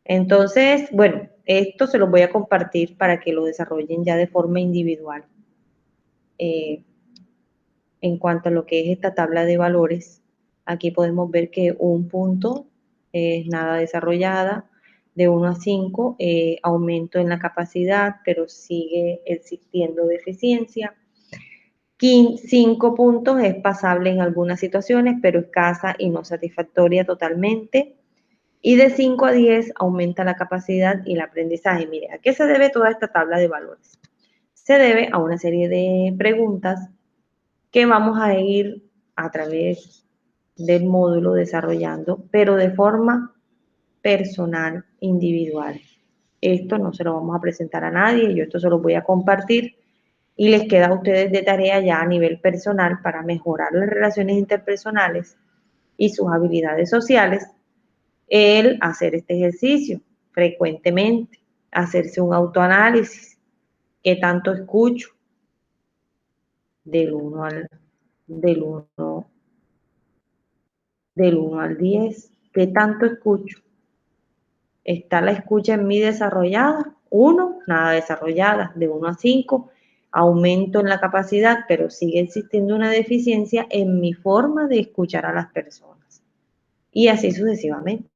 Entonces, bueno, esto se los voy a compartir para que lo desarrollen ya de forma individual. Eh, en cuanto a lo que es esta tabla de valores, aquí podemos ver que un punto es nada desarrollada, de 1 a 5, aumento en la capacidad, pero sigue existiendo deficiencia. 5 puntos es pasable en algunas situaciones, pero escasa y no satisfactoria totalmente. Y de 5 a 10 aumenta la capacidad y el aprendizaje. Mire, ¿a qué se debe toda esta tabla de valores? Se debe a una serie de preguntas que vamos a ir a través del módulo desarrollando, pero de forma personal, individual. Esto no se lo vamos a presentar a nadie, yo esto se lo voy a compartir y les queda a ustedes de tarea ya a nivel personal para mejorar las relaciones interpersonales y sus habilidades sociales, el hacer este ejercicio frecuentemente, hacerse un autoanálisis, qué tanto escucho del 1 al del 1 del 1 al 10, ¿qué tanto escucho? ¿Está la escucha en mí desarrollada? 1, nada desarrollada. De 1 a 5, aumento en la capacidad, pero sigue existiendo una deficiencia en mi forma de escuchar a las personas. Y así sucesivamente.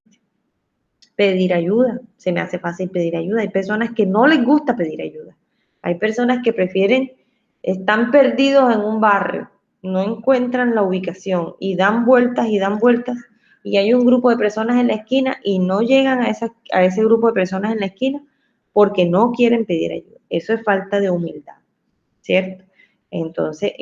Pedir ayuda, se me hace fácil pedir ayuda. Hay personas que no les gusta pedir ayuda. Hay personas que prefieren, están perdidos en un barrio, no encuentran la ubicación y dan vueltas y hay un grupo de personas en la esquina y no llegan a ese grupo de personas en la esquina porque no quieren pedir ayuda. Eso es falta de humildad, ¿cierto? Entonces,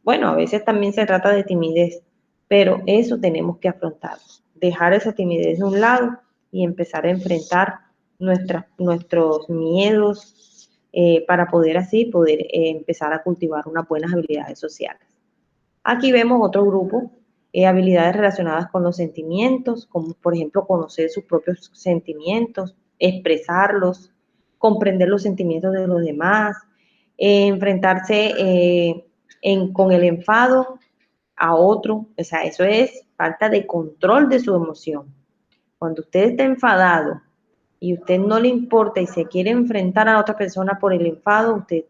bueno, a veces también se trata de timidez, pero eso tenemos que afrontarlo, dejar esa timidez de un lado y empezar a enfrentar nuestros miedos para poder así empezar a cultivar unas buenas habilidades sociales. Aquí vemos otro grupo, habilidades relacionadas con los sentimientos, como por ejemplo conocer sus propios sentimientos, expresarlos, comprender los sentimientos de los demás, enfrentarse con el enfado a otro, o sea, eso es falta de control de su emoción. Cuando usted está enfadado y usted no le importa y se quiere enfrentar a otra persona por el enfado, usted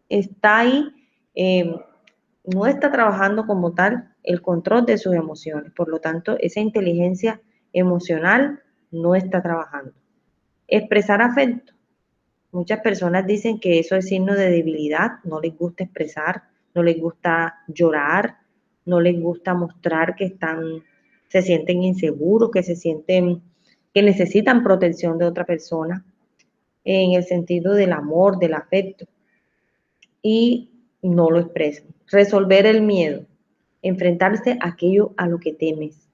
está ahí, no está trabajando como tal el control de sus emociones. Por lo tanto, esa inteligencia emocional no está trabajando. Expresar afecto. Muchas personas dicen que eso es signo de debilidad, no les gusta expresar, no les gusta llorar, no les gusta mostrar que se sienten inseguros, que necesitan protección de otra persona, en el sentido del amor, del afecto, y no lo expresan. Resolver el miedo, enfrentarse a aquello a lo que temes.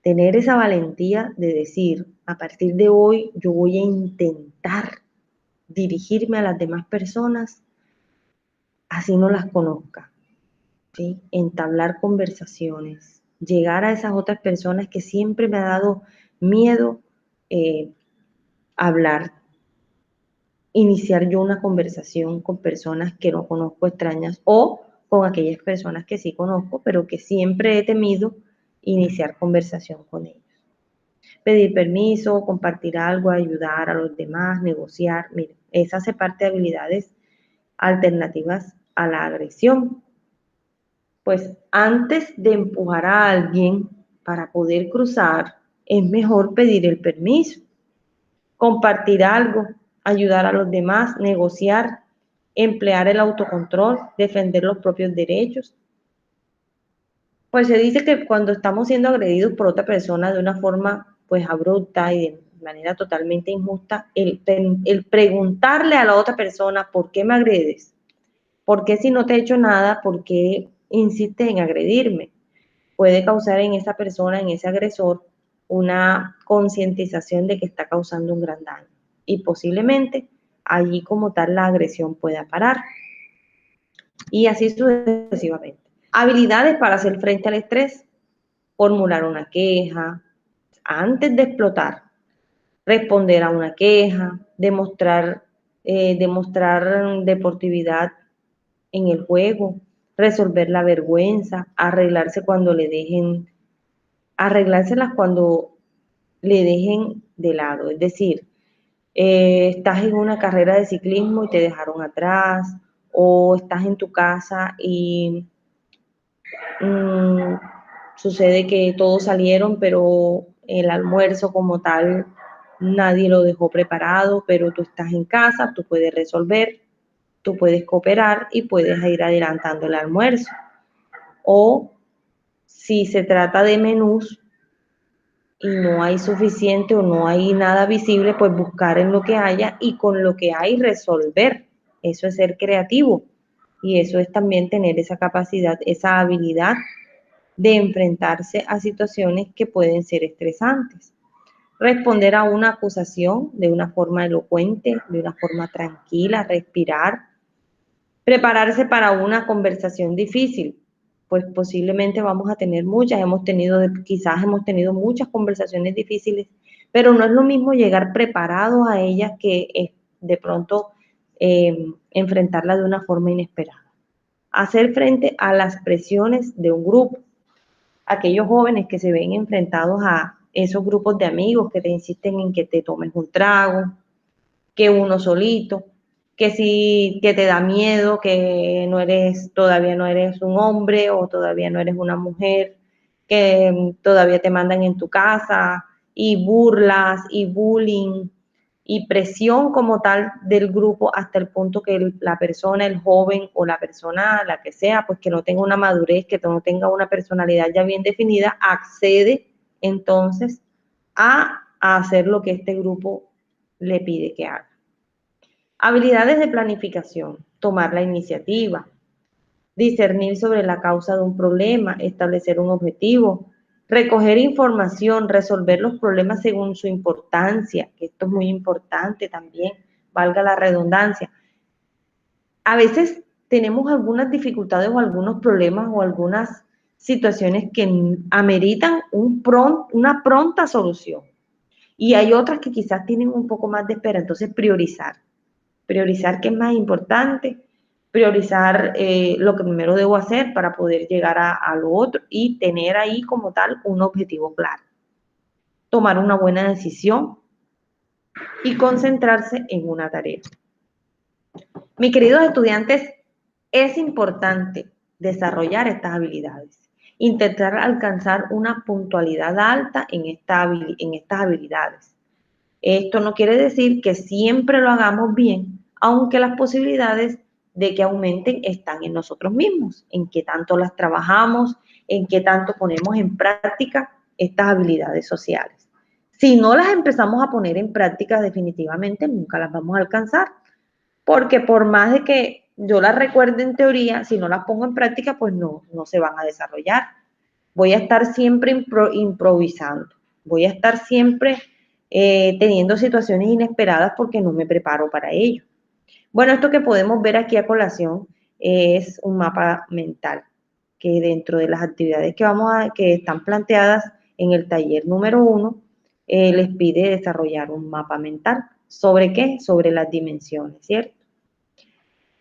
Tener esa valentía de decir, a partir de hoy yo voy a intentar dirigirme a las demás personas así no las conozca, ¿sí? Entablar conversaciones, llegar a esas otras personas que siempre me ha dado miedo hablar, iniciar yo una conversación con personas que no conozco, extrañas, o con aquellas personas que sí conozco, pero que siempre he temido iniciar conversación con ellos. Pedir permiso, compartir algo, ayudar a los demás, negociar. Mire, esa hace parte de habilidades alternativas a la agresión. Pues antes de empujar a alguien para poder cruzar, es mejor pedir el permiso, compartir algo, ayudar a los demás, negociar, emplear el autocontrol, defender los propios derechos. Pues se dice que cuando estamos siendo agredidos por otra persona de una forma pues abrupta y de manera totalmente injusta, el preguntarle a la otra persona ¿por qué me agredes? ¿Por qué si no te he hecho nada? ¿Por qué insistes en agredirme? Puede causar en esa persona, en ese agresor, una concientización de que está causando un gran daño. Y posiblemente allí como tal la agresión pueda parar. Y así sucesivamente. Habilidades para hacer frente al estrés. Formular una queja antes de explotar. Responder a una queja. Demostrar deportividad en el juego, resolver la vergüenza, arreglárselas cuando le dejen de lado. Es decir, estás en una carrera de ciclismo y te dejaron atrás, o estás en tu casa y mmm, sucede que todos salieron, pero el almuerzo como tal nadie lo dejó preparado, pero tú estás en casa, tú puedes resolver, tú puedes cooperar y puedes ir adelantando el almuerzo. O si se trata de menús y no hay suficiente o no hay nada visible, pues buscar en lo que haya y con lo que hay resolver. Eso es ser creativo y eso es también tener esa capacidad, esa habilidad de enfrentarse a situaciones que pueden ser estresantes. Responder a una acusación de una forma elocuente, de una forma tranquila, respirar. Prepararse para una conversación difícil, pues posiblemente vamos a tener muchas, quizás hemos tenido muchas conversaciones difíciles, pero no es lo mismo llegar preparados a ellas que de pronto enfrentarla de una forma inesperada. Hacer frente a las presiones de un grupo. Aquellos jóvenes que se ven enfrentados a esos grupos de amigos que te insisten en que te tomes un trago, que uno solito, que te da miedo, que todavía no eres un hombre o todavía no eres una mujer, que todavía te mandan en tu casa, y burlas y bullying y presión como tal del grupo hasta el punto que la persona, el joven o la persona, la que sea, pues que no tenga una madurez, que no tenga una personalidad ya bien definida, accede entonces a hacer lo que este grupo le pide que haga. Habilidades de planificación, tomar la iniciativa, discernir sobre la causa de un problema, establecer un objetivo, recoger información, resolver los problemas según su importancia, que esto es muy importante también, valga la redundancia. A veces tenemos algunas dificultades o algunos problemas o algunas situaciones que ameritan una pronta solución. Y hay otras que quizás tienen un poco más de espera, entonces priorizar qué es más importante, priorizar lo que primero debo hacer para poder llegar a lo otro y tener ahí como tal un objetivo claro. Tomar una buena decisión y concentrarse en una tarea. Mis queridos estudiantes, es importante desarrollar estas habilidades, intentar alcanzar una puntualidad alta en estas habilidades. Esto no quiere decir que siempre lo hagamos bien, aunque las posibilidades de que aumenten están en nosotros mismos, en qué tanto las trabajamos, en qué tanto ponemos en práctica estas habilidades sociales. Si no las empezamos a poner en práctica, definitivamente nunca las vamos a alcanzar, porque por más de que yo las recuerde en teoría, si no las pongo en práctica, pues no se van a desarrollar. Voy a estar siempre improvisando, voy a estar siempre teniendo situaciones inesperadas porque no me preparo para ello. Bueno, esto que podemos ver aquí a colación es un mapa mental, que dentro de las actividades que están planteadas en el taller número 1, les pide desarrollar un mapa mental. ¿Sobre qué? Sobre las dimensiones, ¿cierto?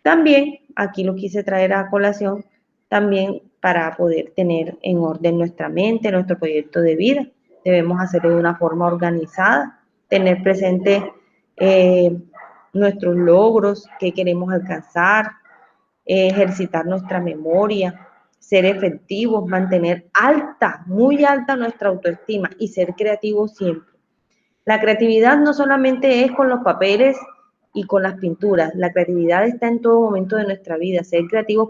También, aquí lo quise traer a colación, también para poder tener en orden nuestra mente, nuestro proyecto de vida. Debemos hacerlo de una forma organizada, tener presente eh, nuestros logros, qué queremos alcanzar, ejercitar nuestra memoria, ser efectivos, mantener alta, muy alta nuestra autoestima y ser creativos siempre. La creatividad no solamente es con los papeles y con las pinturas, la creatividad está en todo momento de nuestra vida, ser creativos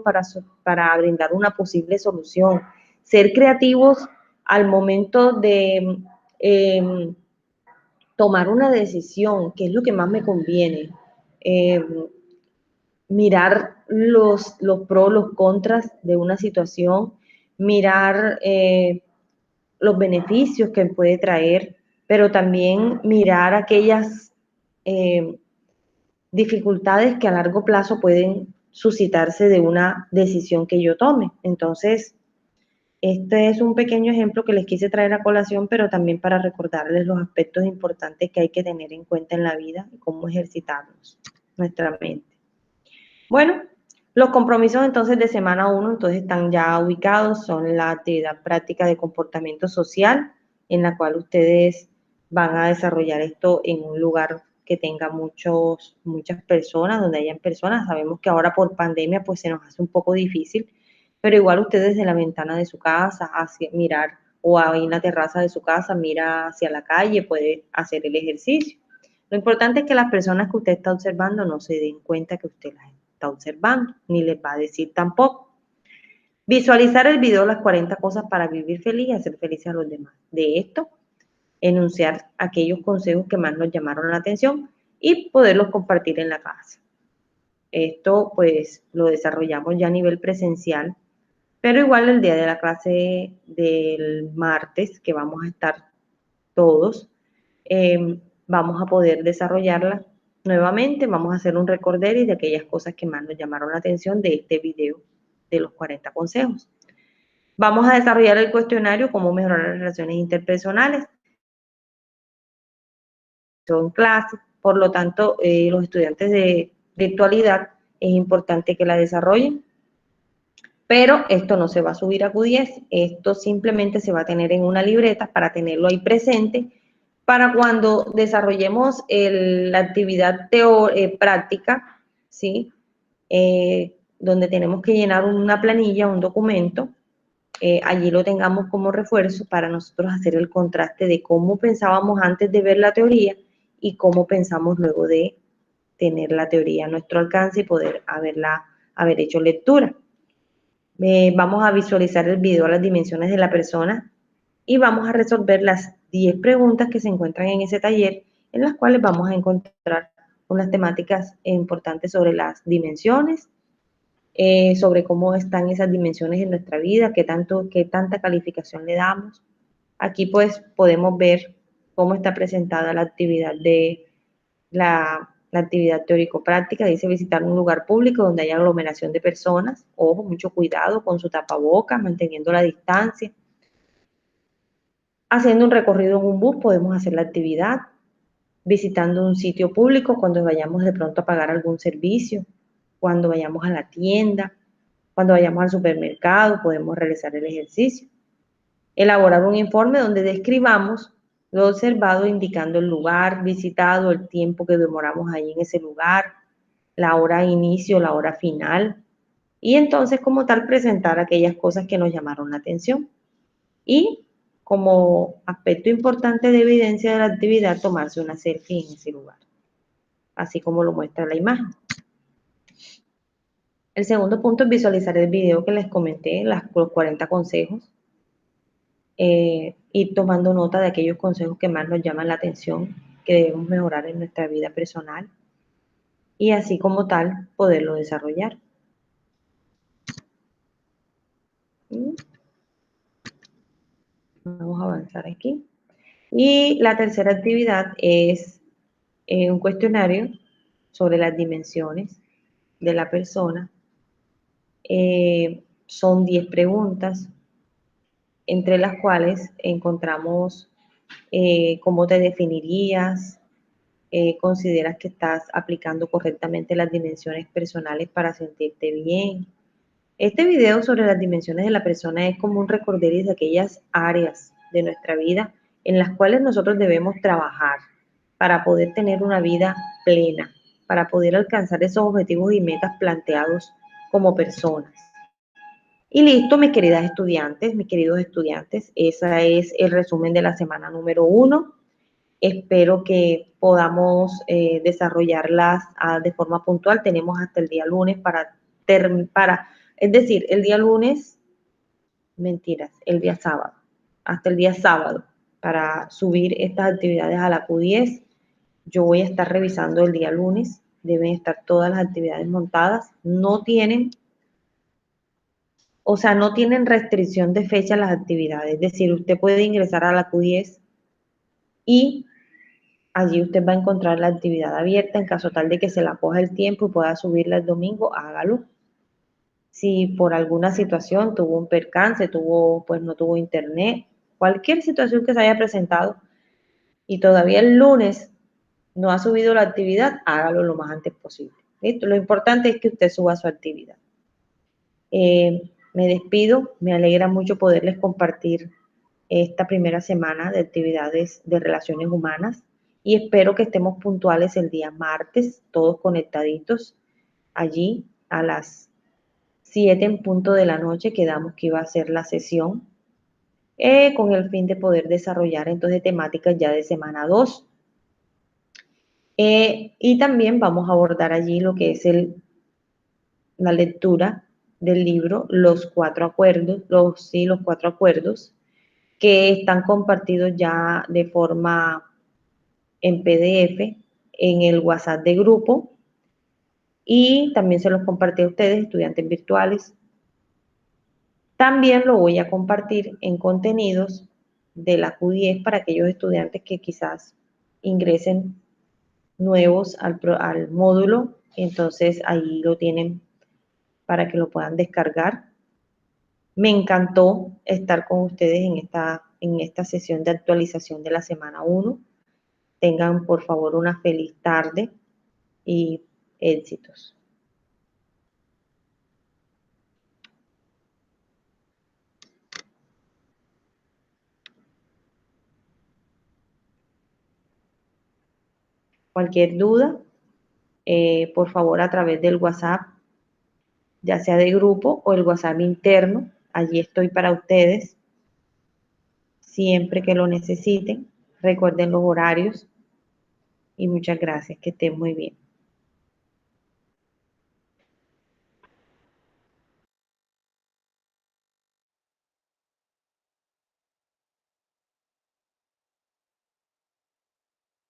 para brindar una posible solución, ser creativos al momento de tomar una decisión, qué es lo que más me conviene, eh, mirar los pros, los contras de una situación, mirar los beneficios que puede traer, pero también mirar aquellas eh, dificultades que a largo plazo pueden suscitarse de una decisión que yo tome. Entonces, este es un pequeño ejemplo que les quise traer a colación, pero también para recordarles los aspectos importantes que hay que tener en cuenta en la vida y cómo ejercitarnos nuestra mente. Bueno, los compromisos entonces de semana 1 entonces están ya ubicados, son la actividad práctica de comportamiento social, en la cual ustedes van a desarrollar esto en un lugar que tenga muchas personas, donde hayan personas. Sabemos que ahora por pandemia pues se nos hace un poco difícil, pero igual ustedes desde la ventana de su casa, hacia mirar, o ahí en la terraza de su casa, mira hacia la calle, puede hacer el ejercicio. Lo importante es que las personas que usted está observando no se den cuenta que usted las está observando, ni les va a decir tampoco. Visualizar el video Las 40 cosas para vivir feliz y hacer felices a los demás. De esto, enunciar aquellos consejos que más nos llamaron la atención y poderlos compartir en la casa. Esto pues lo desarrollamos ya a nivel presencial, pero igual el día de la clase del martes, que vamos a estar todos, vamos a poder desarrollarla nuevamente. Vamos a hacer un recorderis de aquellas cosas que más nos llamaron la atención de este video de los 40 consejos. Vamos a desarrollar el cuestionario cómo mejorar las relaciones interpersonales en clase. Por lo tanto, los estudiantes de virtualidad es importante que la desarrollen, pero esto no se va a subir a Q10, esto simplemente se va a tener en una libreta para tenerlo ahí presente para cuando desarrollemos la actividad práctica, ¿sí? Donde tenemos que llenar una planilla, un documento, allí lo tengamos como refuerzo para nosotros hacer el contraste de cómo pensábamos antes de ver la teoría y cómo pensamos luego de tener la teoría a nuestro alcance y poder haber hecho lectura. Vamos a visualizar el video a las dimensiones de la persona y vamos a resolver las 10 preguntas que se encuentran en ese taller, en las cuales vamos a encontrar unas temáticas importantes sobre las dimensiones, sobre cómo están esas dimensiones en nuestra vida, qué tanta calificación le damos. Aquí pues podemos ver cómo está presentada la actividad la actividad teórico-práctica. Dice visitar un lugar público donde haya aglomeración de personas. Ojo, mucho cuidado con su tapabocas, manteniendo la distancia. Haciendo un recorrido en un bus podemos hacer la actividad, visitando un sitio público cuando vayamos de pronto a pagar algún servicio, cuando vayamos a la tienda, cuando vayamos al supermercado, podemos realizar el ejercicio. Elaborar un informe donde describamos lo observado indicando el lugar visitado, el tiempo que demoramos ahí en ese lugar, la hora de inicio, la hora final, y entonces como tal presentar aquellas cosas que nos llamaron la atención. Y como aspecto importante de evidencia de la actividad, tomarse una selfie en ese lugar, así como lo muestra la imagen. El segundo punto es visualizar el video que les comenté, los 40 consejos, ir tomando nota de aquellos consejos que más nos llaman la atención, que debemos mejorar en nuestra vida personal, y así como tal poderlo desarrollar. Vamos a avanzar aquí. Y la tercera actividad es un cuestionario sobre las dimensiones de la persona. Son 10 preguntas, entre las cuales encontramos cómo te definirías, consideras que estás aplicando correctamente las dimensiones personales para sentirte bien. Este video sobre las dimensiones de la persona es como un recorderis de aquellas áreas de nuestra vida en las cuales nosotros debemos trabajar para poder tener una vida plena, para poder alcanzar esos objetivos y metas planteados como personas. Y listo, mis queridas estudiantes, mis queridos estudiantes, ese es el resumen de la semana número 1. Espero que podamos desarrollarlas de forma puntual. Tenemos hasta el día lunes es decir, el día lunes, mentiras, el día sábado, hasta el día sábado para subir estas actividades a la Q10. Yo voy a estar revisando el día lunes, deben estar todas las actividades montadas, no tienen restricción de fecha las actividades, es decir, usted puede ingresar a la Q10 y allí usted va a encontrar la actividad abierta en caso tal de que se la coja el tiempo y pueda subirla el domingo, hágalo. Si por alguna situación tuvo un percance, pues no tuvo internet, cualquier situación que se haya presentado y todavía el lunes no ha subido la actividad, hágalo lo más antes posible. ¿Listo? Lo importante es que usted suba su actividad. Me despido, me alegra mucho poderles compartir esta primera semana de actividades de relaciones humanas y espero que estemos puntuales el día martes, todos conectaditos allí a las 7 en punto de la noche. Quedamos que iba a ser la sesión con el fin de poder desarrollar entonces temáticas ya de semana 2. Y también vamos a abordar allí lo que es la lectura del libro Los Cuatro Acuerdos, los 4 acuerdos, que están compartidos ya de forma en PDF en el WhatsApp de grupo, y también se los compartí a ustedes, estudiantes virtuales. También lo voy a compartir en contenidos de la Q10 para aquellos estudiantes que quizás ingresen nuevos al módulo, entonces ahí lo tienen para que lo puedan descargar. Me encantó estar con ustedes en esta sesión de actualización de la semana 1. Tengan por favor una feliz tarde y éxitos. Cualquier duda, por favor a través del WhatsApp, ya sea de grupo o el WhatsApp interno, allí estoy para ustedes siempre que lo necesiten. Recuerden los horarios y muchas gracias, que estén muy bien.